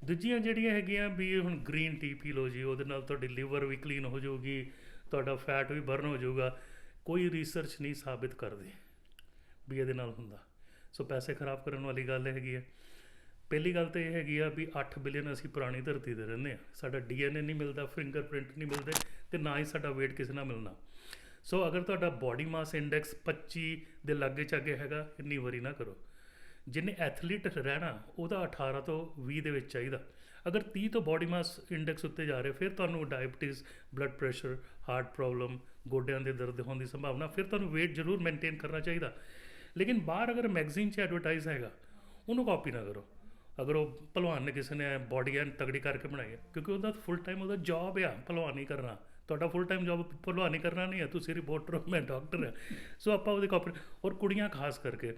ਦੂਜੀਆਂ ਜਿਹੜੀਆਂ ਹੈਗੀਆਂ ਵੀ ਹੁਣ ਗ੍ਰੀਨ ਟੀ ਪੀ ਲਓ ਜੀ, ਉਹਦੇ ਨਾਲ ਤੁਹਾਡੀ ਲਿਵਰ ਵੀ ਕਲੀਨ ਹੋ ਜਾਊਗੀ, ਤੁਹਾਡਾ ਫੈਟ ਵੀ ਬਰਨ ਹੋ ਜਾਊਗਾ। ਕੋਈ ਰਿਸਰਚ ਨਹੀਂ ਸਾਬਿਤ ਕਰਦੀ ਵੀ ਇਹਦੇ ਨਾਲ ਹੁੰਦਾ। ਸੋ ਪੈਸੇ ਖਰਾਬ ਕਰਨ ਵਾਲੀ ਗੱਲ ਹੈਗੀ ਹੈ। ਪਹਿਲੀ ਗੱਲ ਤਾਂ ਇਹ ਹੈਗੀ ਆ ਵੀ 8 ਬਿਲੀਅਨ ਅਸੀਂ ਪੁਰਾਣੀ ਧਰਤੀ 'ਤੇ ਰਹਿੰਦੇ ਹਾਂ, ਸਾਡਾ DNA ਨਹੀਂ ਮਿਲਦਾ, ਫਿੰਗਰਪ੍ਰਿੰਟ ਨਹੀਂ ਮਿਲਦੇ, ਅਤੇ ਨਾ ਹੀ ਸਾਡਾ ਵੇਟ ਕਿਸੇ ਨਾਲ ਮਿਲਣਾ। ਸੋ ਅਗਰ ਤੁਹਾਡਾ ਬੋਡੀ ਮਾਸ ਇੰਡੈਕਸ 25 ਦੇ ਲਾਗੇ ਚਾਗੇ ਹੈਗਾ, ਇੰਨੀ ਵਰੀ ਨਾ ਕਰੋ। ਜਿਹਨੇ ਐਥਲੀਟ ਰਹਿਣਾ ਉਹਦਾ 18 ਤੋਂ 20 ਦੇ ਵਿੱਚ ਚਾਹੀਦਾ। ਅਗਰ 30 ਤੋਂ ਬੋਡੀ ਮਾਸ ਇੰਡੈਕਸ ਉੱਤੇ ਜਾ ਰਿਹਾ, ਫਿਰ ਤੁਹਾਨੂੰ diabetes, blood pressure, heart problem, ਗੋਡਿਆਂ ਦੇ ਦਰਦ ਹੋਣ ਦੀ ਸੰਭਾਵਨਾ, ਫਿਰ ਤੁਹਾਨੂੰ ਵੇਟ ਜ਼ਰੂਰ ਮੇਨਟੇਨ ਕਰਨਾ ਚਾਹੀਦਾ। ਲੇਕਿਨ ਬਾਹਰ ਅਗਰ ਮੈਗਜ਼ੀਨ 'ਚ ਐਡਵਰਟਾਈਜ਼ ਹੈਗਾ, ਉਹਨੂੰ ਕਾਪੀ ਨਾ ਕਰੋ। ਅਗਰ ਉਹ ਭਲਵਾਨ ਨੇ ਕਿਸੇ ਨੇ ਬੋਡੀ ਐਨ ਤਗੜੀ ਕਰਕੇ ਬਣਾਈ ਹੈ, ਕਿਉਂਕਿ ਉਹਦਾ ਫੁੱਲ ਟਾਈਮ ਉਹਦਾ ਜੌਬ ਆ ਭਲਵਾਨੀ ਕਰਨਾ। ਤੁਹਾਡਾ ਫੁੱਲ ਟਾਈਮ ਜੌਬ ਭਲਵਾਨੀ ਕਰਨਾ ਨਹੀਂ ਹੈ, ਤੁਸੀਂ ਰਿਪੋਰਟਰ ਹੋ, ਮੈਂ ਡਾਕਟਰ ਹਾਂ। ਸੋ ਆਪਾਂ ਉਹਦੇ ਕਾਪੀ। ਔਰ ਕੁੜੀਆਂ ਖਾਸ ਕਰਕੇ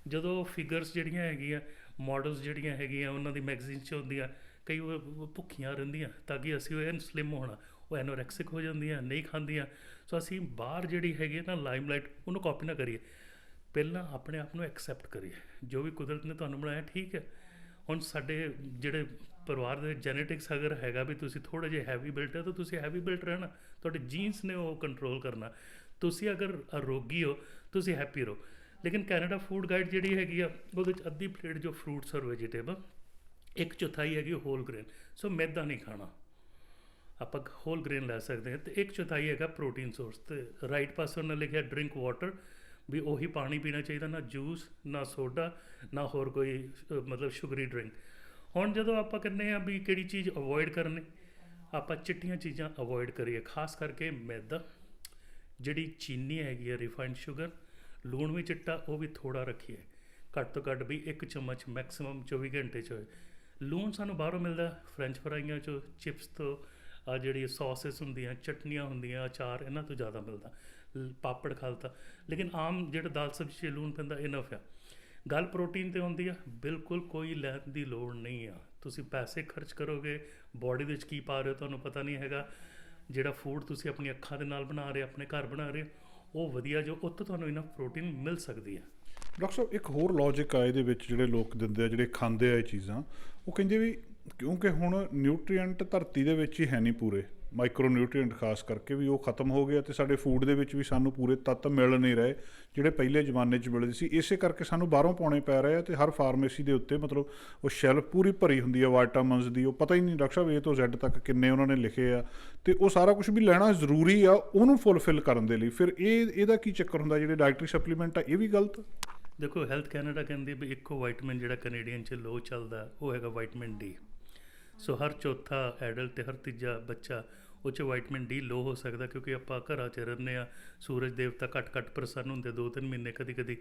ਜਦੋਂ ਫਿਗਰਸ ਜਿਹੜੀਆਂ ਹੈਗੀਆਂ, ਮਾਡਲਸ ਜਿਹੜੀਆਂ ਹੈਗੀਆਂ, ਉਹਨਾਂ ਦੀ ਮੈਗਜ਼ੀਨ 'ਚ ਹੁੰਦੀਆਂ, ਕਈ ਉਹ ਭੁੱਖੀਆਂ ਰਹਿੰਦੀਆਂ ਤਾਂ ਕਿ ਅਸੀਂ ਉਹ ਸਲਿਮ ਹੋਣਾ, ਉਹ ਐਨੋਰੈਕਸਿਕ ਹੋ ਜਾਂਦੀਆਂ, ਨਹੀਂ ਖਾਂਦੀਆਂ। ਸੋ ਅਸੀਂ ਬਾਹਰ ਜਿਹੜੀ ਹੈਗੀ ਨਾ ਲਾਈਮਲਾਈਟ, ਉਹਨੂੰ ਕਾਪੀ ਨਾ ਕਰੀਏ, ਪਹਿਲਾਂ ਆਪਣੇ ਆਪ ਨੂੰ ਐਕਸੈਪਟ ਕਰੀਏ। ਜੋ ਵੀ ਕੁਦਰਤ ਨੇ ਤੁਹਾਨੂੰ ਬਣਾਇਆ ਠੀਕ ਹੈ। ਹੁਣ ਸਾਡੇ ਜਿਹੜੇ ਪਰਿਵਾਰ ਦੇ ਜੈਨੇਟਿਕਸ ਅਗਰ ਹੈਗਾ ਵੀ ਤੁਸੀਂ ਥੋੜ੍ਹੇ ਜਿਹੇ ਹੈਵੀ ਬਿਲਟ ਹੈ, ਤਾਂ ਤੁਸੀਂ ਹੈਵੀ ਬਿਲਟ ਰਹਿਣਾ, ਤੁਹਾਡੇ ਜੀਨਸ ਨੇ ਉਹ ਕੰਟਰੋਲ ਕਰਨਾ। ਤੁਸੀਂ ਅਗਰ ਅਰੋਗੀ ਹੋ, ਤੁਸੀਂ ਹੈਪੀ ਰਹੋ। ਲੇਕਿਨ ਕੈਨੇਡਾ ਫੂਡ ਗਾਈਡ ਜਿਹੜੀ ਹੈਗੀ ਆ, ਉਹਦੇ 'ਚ ਅੱਧੀ ਪਲੇਟ ਜੋ ਫਰੂਟਸ ਔਰ ਵੈਜੀਟੇਬਲ, 1/4 ਹੈਗੀ ਹੋਲ ਗ੍ਰੇਨ। ਸੋ ਮੈਦਾ ਨਹੀਂ ਖਾਣਾ, ਆਪਾਂ ਹੋਲ ਗ੍ਰੇਨ ਲੈ ਸਕਦੇ ਹਾਂ। ਅਤੇ 1/4 ਹੈਗਾ ਪ੍ਰੋਟੀਨ ਸੋਰਸ। ਅਤੇ ਰਾਈਟ ਪਾਸੇ ਉਹਨਾਂ ਲਿਖਿਆ ਡਰਿੰਕ ਵਾਟਰ, ਵੀ ਉਹੀ ਪਾਣੀ ਪੀਣਾ ਚਾਹੀਦਾ, ਨਾ ਜੂਸ, ਨਾ ਸੋਡਾ, ਨਾ ਹੋਰ ਕੋਈ ਮਤਲਬ ਸ਼ੂਗਰੀ ਡਰਿੰਕ। ਹੁਣ ਜਦੋਂ ਆਪਾਂ ਕਹਿੰਦੇ ਹਾਂ ਵੀ ਕਿਹੜੀ ਚੀਜ਼ ਅਵੋਇਡ ਕਰਨੀ, ਆਪਾਂ ਚਿੱਟੀਆਂ ਚੀਜ਼ਾਂ ਅਵੋਇਡ ਕਰੀਏ, ਖਾਸ ਕਰਕੇ ਮੈਦਾ, ਜਿਹੜੀ ਚੀਨੀ ਹੈਗੀ ਹੈ, ਰਿਫਾਈਨਡ ਸ਼ੂਗਰ, ਲੂਣ ਵੀ ਚਿੱਟਾ, ਉਹ ਵੀ ਥੋੜ੍ਹਾ ਰੱਖੀਏ, ਘੱਟ ਤੋਂ ਘੱਟ ਵੀ 1 ਚਮਚ ਮੈਕਸਿਮਮ 24 ਘੰਟੇ 'ਚ ਹੋਏ। ਲੂਣ ਸਾਨੂੰ ਬਾਹਰੋਂ ਮਿਲਦਾ, ਫਰੈਂਚ ਫਰਾਈਆਂ 'ਚੋਂ, ਚਿਪਸ ਤੋਂ, ਆ ਜਿਹੜੀ ਸੌਸਿਸ ਹੁੰਦੀਆਂ, ਚਟਨੀਆਂ ਹੁੰਦੀਆਂ, ਅਚਾਰ, ਇਹਨਾਂ ਤੋਂ ਜ਼ਿਆਦਾ ਮਿਲਦਾ, ਪਾਪੜ ਖਾਲਤਾ। ਲੇਕਿਨ ਆਮ ਜਿਹੜਾ ਦਾਲ ਸਬਜ਼ੀ 'ਚ ਲੂਣ ਪੈਂਦਾ, ਇਨਫ ਆ। ਗੱਲ ਪ੍ਰੋਟੀਨ 'ਤੇ ਹੁੰਦੀ ਆ, ਬਿਲਕੁਲ ਕੋਈ ਲੈਣ ਦੀ ਲੋੜ ਨਹੀਂ ਆ। ਤੁਸੀਂ ਪੈਸੇ ਖਰਚ ਕਰੋਗੇ, ਬੋਡੀ ਦੇ ਵਿੱਚ ਕੀ ਪਾ ਰਹੇ ਹੋ ਤੁਹਾਨੂੰ ਪਤਾ ਨਹੀਂ ਹੈਗਾ। ਜਿਹੜਾ ਫੂਡ ਤੁਸੀਂ ਆਪਣੀ ਅੱਖਾਂ ਦੇ ਨਾਲ ਬਣਾ ਰਹੇ, ਆਪਣੇ ਘਰ ਬਣਾ ਰਹੇ, ਉਹ ਵਧੀਆ, ਜੋ ਉੱਥੋਂ ਤੁਹਾਨੂੰ ਇਨਫ ਪ੍ਰੋਟੀਨ ਮਿਲ ਸਕਦੀ ਹੈ। ਡਾਕਟਰ ਸਾਹਿਬ, ਇੱਕ ਹੋਰ ਲੌਜਿਕ ਆ ਇਹਦੇ ਵਿੱਚ, ਜਿਹੜੇ ਲੋਕ ਦਿੰਦੇ ਆ, ਜਿਹੜੇ ਖਾਂਦੇ ਆ ਇਹ ਚੀਜ਼ਾਂ, ਉਹ ਕਹਿੰਦੇ ਵੀ ਕਿਉਂਕਿ ਹੁਣ ਨਿਊਟਰੀਐਂਟ ਧਰਤੀ ਦੇ ਵਿੱਚ ਹੀ ਹੈ ਨਹੀਂ ਪੂਰੇ, ਮਾਈਕਰੋ ਨਿਊਟਰੀਐਂਟ ਖਾਸ ਕਰਕੇ, ਵੀ ਉਹ ਖਤਮ ਹੋ ਗਿਆ, ਅਤੇ ਸਾਡੇ ਫੂਡ ਦੇ ਵਿੱਚ ਵੀ ਸਾਨੂੰ ਪੂਰੇ ਤੱਤ ਮਿਲ ਨਹੀਂ ਰਹੇ ਜਿਹੜੇ ਪਹਿਲੇ ਜ਼ਮਾਨੇ 'ਚ ਮਿਲਦੇ ਸੀ। ਇਸੇ ਕਰਕੇ ਸਾਨੂੰ ਬਾਹਰੋਂ ਪਾਉਣੇ ਪੈ ਰਹੇ ਆ, ਅਤੇ ਹਰ ਫਾਰਮੇਸੀ ਦੇ ਉੱਤੇ ਮਤਲਬ ਉਹ ਸ਼ੈਲਫ ਪੂਰੀ ਭਰੀ ਹੁੰਦੀ ਆ ਵਾਈਟਾਮਿਨਸ ਦੀ, ਉਹ ਪਤਾ ਹੀ ਨਹੀਂ ਡਾਕਟਰ ਸਾਹਿਬ A ਤੋਂ Z ਤੱਕ ਕਿੰਨੇ ਉਹਨਾਂ ਨੇ ਲਿਖੇ ਆ, ਅਤੇ ਉਹ ਸਾਰਾ ਕੁਝ ਵੀ ਲੈਣਾ ਜ਼ਰੂਰੀ ਆ ਉਹਨੂੰ ਫੁੱਲਫਿਲ ਕਰਨ ਦੇ ਲਈ। ਫਿਰ ਇਹਦਾ ਕੀ ਚੱਕਰ ਹੁੰਦਾ, ਜਿਹੜੇ ਡਾਇਟਰੀ ਸਪਲੀਮੈਂਟ ਆ, ਇਹ ਵੀ ਗਲਤ? ਦੇਖੋ, ਹੈਲਥ ਕੈਨੇਡਾ ਕਹਿੰਦੀ ਵੀ ਇੱਕੋ ਵਾਈਟਮਿਨ ਜਿਹੜਾ ਕੈਨੇਡੀਅਨ 'ਚ ਲੋ ਚੱਲਦਾ, ਉਹ ਹੈਗਾ ਵਾਈਟਮਿਨ ਡੀ। ਸੋ ਹਰ ਚੌਥਾ ਐਡਲਟ ਅਤੇ ਹਰ ਤੀਜਾ ਬੱਚਾ ਉਹ 'ਚ ਵਾਈਟਮਿਨ ਡੀ ਲੋ ਹੋ ਸਕਦਾ, ਕਿਉਂਕਿ ਆਪਾਂ ਘਰਾਂ 'ਚ ਰਹਿੰਦੇ ਹਾਂ, ਸੂਰਜ ਦੇਵਤਾ ਘੱਟ ਪ੍ਰਸੰਨ ਹੁੰਦੇ 2-3 ਮਹੀਨੇ ਕਦੀ ਕਦੀ।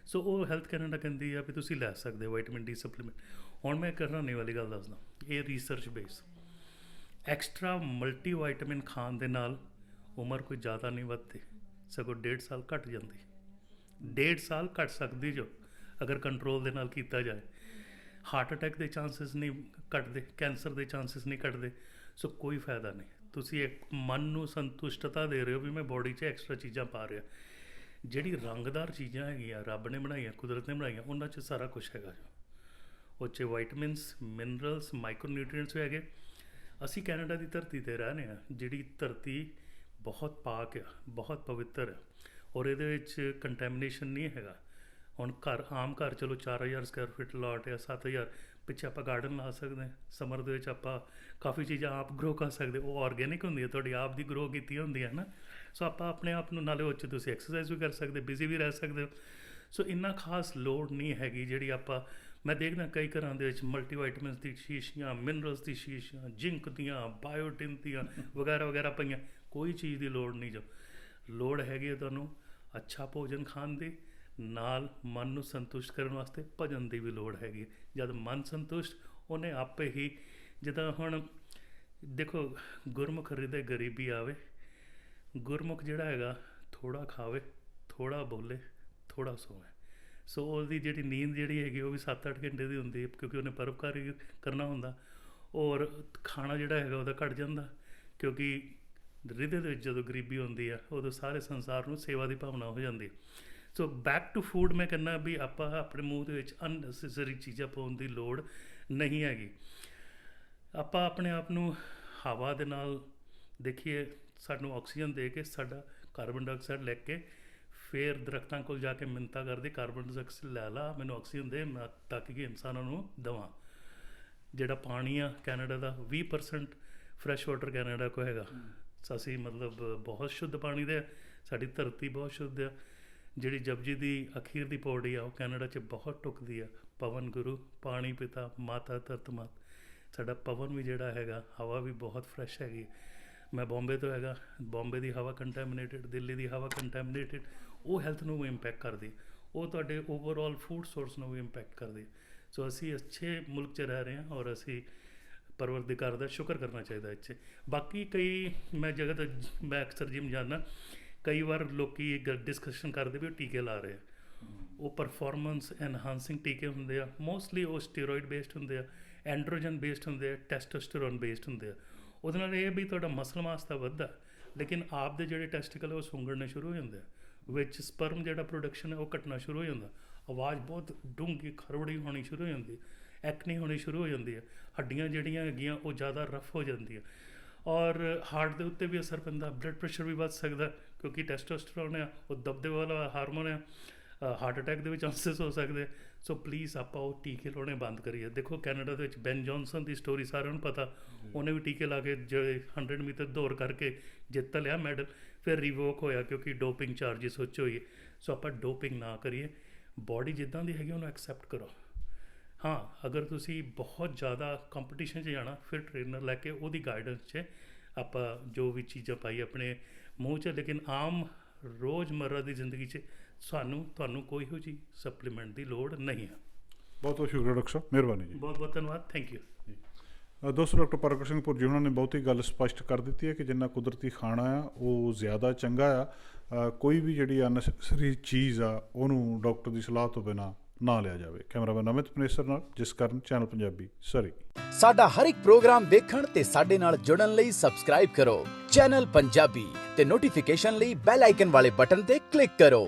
ਸੋ ਉਹ ਹੈਲਥ ਕੈਨੇਡਾ ਕਹਿੰਦੀ ਆ ਵੀ ਤੁਸੀਂ ਲੈ ਸਕਦੇ ਵਾਈਟਮਿਨ ਡੀ ਸਪਲੀਮੈਂਟ। ਹੁਣ ਮੈਂ ਹੈਰਾਨੀ ਵਾਲੀ ਗੱਲ ਦੱਸਦਾ, ਇਹ research base, extra multi vitamin ਖਾਣ ਦੇ ਨਾਲ ਉਮਰ ਕੋਈ ਜ਼ਿਆਦਾ ਨਹੀਂ ਵੱਧਦੀ, ਸਗੋਂ 1.5 ਸਾਲ ਘੱਟ ਜਾਂਦੀ। 1.5 ਸਾਲ ਘੱਟ ਸਕਦੀ ਜੋ ਅਗਰ ਕੰਟਰੋਲ ਦੇ ਨਾਲ ਕੀਤਾ ਜਾਏ। ਹਾਰਟ ਅਟੈਕ ਦੇ ਚਾਂਸਿਸ ਨਹੀਂ ਘਟਦੇ, ਕੈਂਸਰ ਦੇ ਚਾਂਸਿਸ ਨਹੀਂ ਘਟਦੇ। ਸੋ ਕੋਈ ਫਾਇਦਾ ਨਹੀਂ। ਤੁਸੀਂ ਇੱਕ ਮਨ ਨੂੰ ਸੰਤੁਸ਼ਟਤਾ ਦੇ ਰਹੇ ਹੋ ਵੀ ਮੈਂ ਬੋਡੀ 'ਚ ਐਕਸਟਰਾ ਚੀਜ਼ਾਂ ਪਾ ਰਿਹਾ। ਜਿਹੜੀ ਰੰਗਦਾਰ ਚੀਜ਼ਾਂ ਹੈਗੀਆਂ, ਰੱਬ ਨੇ ਬਣਾਈਆਂ, ਕੁਦਰਤ ਨੇ ਬਣਾਈਆਂ, ਉਹਨਾਂ 'ਚ ਸਾਰਾ ਕੁਝ ਹੈਗਾ ਜੋ। ਉਹ 'ਚ ਵਾਈਟਮਿਨਸ, ਮਿਨਰਲਸ, ਮਾਈਕਰੋ ਨਿਊਟਰੀਐਂਟਸ ਵੀ ਹੈਗੇ। ਅਸੀਂ ਕੈਨੇਡਾ ਦੀ ਧਰਤੀ 'ਤੇ ਰਹਿੰਦੇ ਹਾਂ, ਜਿਹੜੀ ਧਰਤੀ ਬਹੁਤ ਪਾਕ ਆ, ਬਹੁਤ ਪਵਿੱਤਰ ਆ, ਔਰ ਇਹਦੇ ਵਿੱਚ ਕੰਟੈਮੀਨੇਸ਼ਨ ਨਹੀਂ ਹੈਗਾ। ਹੁਣ ਆਮ ਘਰ ਚਲੋ 4000 ਸਕੁਆਇਰ ਫੀਟ ਲਾਟ ਜਾਂ 7000, ਪਿੱਛੇ ਆਪਾਂ ਗਾਰਡਨ ਲਾ ਸਕਦੇ ਹਾਂ। ਸਮਰ ਦੇ ਵਿੱਚ ਆਪਾਂ ਕਾਫੀ ਚੀਜ਼ਾਂ ਆਪ ਗਰੋ ਕਰ ਸਕਦੇ, ਉਹ ਆਰਗੈਨਿਕ ਹੁੰਦੀ ਹੈ, ਤੁਹਾਡੀ ਆਪ ਦੀ ਗਰੋ ਕੀਤੀ ਹੁੰਦੀ ਹੈ ਨਾ। ਸੋ ਆਪਾਂ ਆਪਣੇ ਆਪ ਨੂੰ, ਨਾਲੇ ਉਹ 'ਚ ਤੁਸੀਂ ਐਕਸਰਸਾਈਜ਼ ਵੀ ਕਰ ਸਕਦੇ, ਬਿਜ਼ੀ ਵੀ ਰਹਿ ਸਕਦੇ ਹੋ। ਸੋ ਇੰਨਾ ਖਾਸ ਲੋੜ ਨਹੀਂ ਹੈਗੀ ਜਿਹੜੀ ਆਪਾਂ, ਮੈਂ ਦੇਖਦਾ ਕਈ ਘਰਾਂ ਦੇ ਵਿੱਚ ਮਲਟੀ ਵਾਈਟਮਿਨਸ ਦੀ ਸ਼ੀਸ਼ੀਆਂ, ਮਿਨਰਲਸ ਦੀ ਸ਼ੀਸ਼ੀਆਂ, ਜਿੰਕ ਦੀਆਂ, ਬਾਇਓਟਿਨ ਦੀਆਂ ਵਗੈਰਾ ਵਗੈਰਾ ਪਈਆਂ। ਕੋਈ ਚੀਜ਼ ਦੀ ਲੋੜ ਨਹੀਂ। ਜੋ ਲੋੜ ਹੈਗੀ ਹੈ ਤੁਹਾਨੂੰ ਅੱਛਾ ਭੋਜਨ ਖਾਣ ਦੀ, ਨਾਲ ਮਨ ਨੂੰ ਸੰਤੁਸ਼ਟ ਕਰਨ ਵਾਸਤੇ ਭਜਨ ਦੀ ਵੀ ਲੋੜ ਹੈਗੀ। ਜਦ ਮਨ ਸੰਤੁਸ਼ਟ, ਉਹਨੇ ਆਪੇ ਹੀ, ਜਿੱਦਾਂ ਹੁਣ ਦੇਖੋ, ਗੁਰਮੁਖ ਹਿਰਦੇ ਗਰੀਬੀ ਆਵੇ। ਗੁਰਮੁਖ ਜਿਹੜਾ ਹੈਗਾ, ਥੋੜ੍ਹਾ ਖਾਵੇ, ਥੋੜ੍ਹਾ ਬੋਲੇ, ਥੋੜ੍ਹਾ ਸੋਵੇ। ਸੋ ਉਹਦੀ ਜਿਹੜੀ ਨੀਂਦ ਜਿਹੜੀ ਹੈਗੀ, ਉਹ ਵੀ 7-8 ਘੰਟੇ ਦੀ ਹੁੰਦੀ ਹੈ, ਕਿਉਂਕਿ ਉਹਨੇ ਪਰਉਪਕਾਰੀ ਕਰਨਾ ਹੁੰਦਾ। ਔਰ ਖਾਣਾ ਜਿਹੜਾ ਹੈਗਾ ਉਹਦਾ ਘੱਟ ਜਾਂਦਾ, ਕਿਉਂਕਿ ਹਿਰਦੇ ਦੇ ਵਿੱਚ ਜਦੋਂ ਗਰੀਬੀ ਹੁੰਦੀ ਆ, ਉਦੋਂ ਸਾਰੇ ਸੰਸਾਰ ਨੂੰ ਸੇਵਾ ਦੀ ਭਾਵਨਾ ਹੋ ਜਾਂਦੀ। ਸੋ ਬੈਕ ਟੂ ਫੂਡ, ਮੈਂ ਕਹਿੰਦਾ ਵੀ ਆਪਾਂ ਆਪਣੇ ਮੂੰਹ ਦੇ ਵਿੱਚ ਅਨਨੈਸੈਸਰੀ ਚੀਜ਼ਾਂ ਪਾਉਣ ਦੀ ਲੋੜ ਨਹੀਂ ਹੈਗੀ। ਆਪਾਂ ਆਪਣੇ ਆਪ ਨੂੰ ਹਵਾ ਦੇ ਨਾਲ ਦੇਖੀਏ, ਸਾਨੂੰ ਆਕਸੀਜਨ ਦੇ ਕੇ ਸਾਡਾ ਕਾਰਬਨ ਡਾਈਆਕਸਾਈਡ ਲੈ ਕੇ ਫਿਰ ਦਰਖਤਾਂ ਕੋਲ ਜਾ ਕੇ ਮਿੰਨਤਾਂ ਕਰਦੇ, ਕਾਰਬਨ ਡਾਈਆਕਸਾਈਡ ਲੈ ਲਾ, ਮੈਨੂੰ ਆਕਸੀਜਨ ਦੇ, ਮੈਂ ਤਾਂ ਕਿ ਇਨਸਾਨਾਂ ਨੂੰ ਦੇਵਾਂ। ਜਿਹੜਾ ਪਾਣੀ ਆ ਕੈਨੇਡਾ ਦਾ 20% ਫਰੈਸ਼ ਵਾਟਰ ਕੈਨੇਡਾ ਕੋ ਹੈਗਾ। ਅਸੀਂ ਮਤਲਬ ਬਹੁਤ ਸ਼ੁੱਧ ਪਾਣੀ ਦੇ, ਸਾਡੀ ਧਰਤੀ ਬਹੁਤ ਸ਼ੁੱਧ ਆ। ਜਿਹੜੀ ਜਪਜੀ ਦੀ ਅਖੀਰ ਦੀ ਪੌੜੀ ਆ ਉਹ ਕੈਨੇਡਾ 'ਚ ਬਹੁਤ ਟੁੱਕਦੀ ਆ, ਪਵਨ ਗੁਰੂ ਪਾਣੀ ਪਿਤਾ ਮਾਤਾ ਧਰਤ ਮਾਤ। ਸਾਡਾ ਪਵਨ ਵੀ ਜਿਹੜਾ ਹੈਗਾ, ਹਵਾ ਵੀ ਬਹੁਤ ਫਰੈਸ਼ ਹੈਗੀ। ਮੈਂ ਬੰਬੇ ਤੋਂ ਹੈਗਾ, ਬੰਬੇ ਦੀ ਹਵਾ ਕੰਟੈਮੀਨੇਟਡ, ਦਿੱਲੀ ਦੀ ਹਵਾ ਕੰਟੈਮੀਨੇਟਡ, ਉਹ ਹੈਲਥ ਨੂੰ ਵੀ ਇੰਪੈਕਟ ਕਰਦੀ, ਉਹ ਤੁਹਾਡੇ ਓਵਰਆਲ ਫੂਡ ਸੋਰਸ ਨੂੰ ਵੀ ਇੰਪੈਕਟ ਕਰਦੀ। ਸੋ ਅਸੀਂ ਅੱਛੇ ਮੁਲਕ 'ਚ ਰਹਿ ਰਹੇ ਹਾਂ ਔਰ ਅਸੀਂ ਪਰਵਰਦੀਗਾਰ ਦਾ ਸ਼ੁਕਰ ਕਰਨਾ ਚਾਹੀਦਾ ਇੱਥੇ। ਬਾਕੀ ਕਈ ਮੈਂ ਜਗ੍ਹਾ 'ਤੇ ਮੈਂ ਅਕਸਰ ਜਿਮ ਜਾਂਦਾ, ਕਈ ਵਾਰ ਲੋਕ ਡਿਸਕਸ਼ਨ ਕਰਦੇ ਵੀ ਉਹ ਟੀਕੇ ਲਾ ਰਹੇ ਆ। ਉਹ ਪਰਫਾਰਮੈਂਸ ਐਨਹਾਂਸਿੰਗ ਟੀਕੇ ਹੁੰਦੇ ਆ, ਮੋਸਟਲੀ ਉਹ ਸਟੀਰੋਇਡ ਬੇਸਡ ਹੁੰਦੇ ਆ, ਐਂਡਰੋਜਨ ਬੇਸਡ ਹੁੰਦੇ ਆ, ਟੈਸਟੋਸਟੇਰੋਨ ਬੇਸਡ ਹੁੰਦੇ ਆ। ਉਹਦੇ ਨਾਲ ਇਹ ਵੀ ਤੁਹਾਡਾ ਮਸਲ ਮਾਸ ਤਾਂ ਵੱਧਦਾ, ਲੇਕਿਨ ਆਪ ਦੇ ਜਿਹੜੇ ਟੈਸਟੀਕਲ ਉਹ ਸੁੰਗੜਨੇ ਸ਼ੁਰੂ ਹੋ ਜਾਂਦੇ ਆ, ਵਿੱਚ ਸਪਰਮ ਜਿਹੜਾ ਪ੍ਰੋਡਕਸ਼ਨ ਹੈ ਉਹ ਘਟਣਾ ਸ਼ੁਰੂ ਹੋ ਜਾਂਦਾ, ਆਵਾਜ਼ ਬਹੁਤ ਡੂੰਘੀ ਖਰਵੜੀ ਹੋਣੀ ਸ਼ੁਰੂ ਹੋ ਜਾਂਦੀ, ਐਕਨੀ ਹੋਣੀ ਸ਼ੁਰੂ ਹੋ ਜਾਂਦੀ ਹੈ, ਹੱਡੀਆਂ ਜਿਹੜੀਆਂ ਹੈਗੀਆਂ ਉਹ ਜ਼ਿਆਦਾ ਰਫ ਹੋ ਜਾਂਦੀਆਂ, ਔਰ ਹਾਰਟ ਦੇ ਉੱਤੇ ਵੀ ਅਸਰ ਪੈਂਦਾ, ਬਲੱਡ ਪ੍ਰੈਸ਼ਰ ਵੀ ਵੱਧ ਸਕਦਾ ਕਿਉਂਕਿ ਟੈਸਟੋਸਟੇਰੋਨ ਆ ਉਹ ਦਬਦਬੇ ਵਾਲਾ ਹਾਰਮੋਨ ਆ। ਹਾਰਟ ਅਟੈਕ ਦੇ ਵੀ ਚਾਂਸਸ ਹੋ ਸਕਦੇ। ਸੋ ਪਲੀਜ਼ ਆਪਾਂ ਉਹ ਟੀਕੇ ਲਾਉਣੇ ਬੰਦ ਕਰੀਏ। ਦੇਖੋ ਕੈਨੇਡਾ ਦੇ ਵਿੱਚ ਬੈਨ ਜੌਨਸਨ ਦੀ ਸਟੋਰੀ ਸਾਰਿਆਂ ਨੂੰ ਪਤਾ, ਉਹਨੇ ਵੀ ਟੀਕੇ ਲਾ ਕੇ ਜਿਹੜੇ 100 ਮੀਟਰ ਦੌੜ ਕਰਕੇ ਜਿੱਤ ਲਿਆ ਮੈਡਲ, ਫਿਰ ਰਿਵੋਕ ਹੋਇਆ ਕਿਉਂਕਿ ਡੋਪਿੰਗ ਚਾਰਜਿਸ ਉੱਚ ਹੋਏ। ਸੋ ਆਪਾਂ ਡੋਪਿੰਗ ਨਾ ਕਰੀਏ, ਬਾਡੀ ਜਿੱਦਾਂ ਦੀ ਹੈਗੀ ਉਹਨੂੰ ਐਕਸੈਪਟ ਕਰੋ। ਹਾਂ, ਅਗਰ ਤੁਸੀਂ ਬਹੁਤ ਜ਼ਿਆਦਾ ਕੰਪੀਟੀਸ਼ਨ 'ਚ ਜਾਣਾ ਫਿਰ ਟ੍ਰੇਨਰ ਲੈ ਕੇ ਉਹਦੀ ਗਾਈਡੈਂਸ 'ਚ ਆਪਾਂ ਜੋ ਵੀ ਚੀਜ਼ਾਂ ਪਾਈ ਆਪਣੇ ਮੂੰਹ 'ਚ, ਲੇਕਿਨ ਆਮ ਰੋਜ਼ਮर्रा ਦੀ ਜ਼ਿੰਦਗੀ 'ਚ ਤੁਹਾਨੂੰ ਕੋਈ ਇਹੋ ਜਿਹੀ ਸਪਲੀਮੈਂਟ ਦੀ ਲੋੜ ਨਹੀਂ ਹੈ। ਬਹੁਤ ਬਹੁਤ ਸ਼ੁਕਰੀਆ ਡਾਕਟਰ ਸਾਹਿਬ, ਮਿਹਰਬਾਨੀ ਜੀ। ਬਹੁਤ ਬਹੁਤ ਧੰਨਵਾਦ, ਥੈਂਕ ਯੂ। ਦੋਸਤੋ, ਡਾਕਟਰ ਪ੍ਰਗਟ ਸਿੰਘ ਭੁਰ ਜੀ ਉਹਨਾਂ ਨੇ ਬਹੁਤੀ ਗੱਲ ਸਪਸ਼ਟ ਕਰ ਦਿੱਤੀ ਹੈ ਕਿ ਜਿੰਨਾ ਕੁਦਰਤੀ ਖਾਣਾ ਆ ਉਹ ਜ਼ਿਆਦਾ ਚੰਗਾ ਆ। ਕੋਈ ਵੀ ਜਿਹੜੀ ਅਨਨੈਸੈਸਰੀ ਚੀਜ਼ ਆ ਉਹਨੂੰ ਡਾਕਟਰ ਦੀ ਸਲਾਹ ਤੋਂ ਬਿਨਾਂ ਨਾ ਲਿਆ ਜਾਵੇ। ਕੈਮਰਾਮੈਨ ਅਮਿਤ ਪਨੇਸਰ ਨਾਲ ਜਿਸ ਕਾਰਨ ਚੈਨਲ ਪੰਜਾਬੀ ਸਰੀ। ਸਾਡਾ ਹਰ ਇੱਕ ਪ੍ਰੋਗਰਾਮ ਦੇਖਣ ਤੇ ਸਾਡੇ ਨਾਲ ਜੁੜਨ ਲਈ ਸਬਸਕ੍ਰਾਈਬ ਕਰੋ ਚੈਨਲ ਪੰਜਾਬੀ ਤੇ ਨੋਟੀਫਿਕੇਸ਼ਨ ਲਈ ਬੈਲ ਆਈਕਨ ਵਾਲੇ ਬਟਨ ਤੇ ਕਲਿੱਕ ਕਰੋ।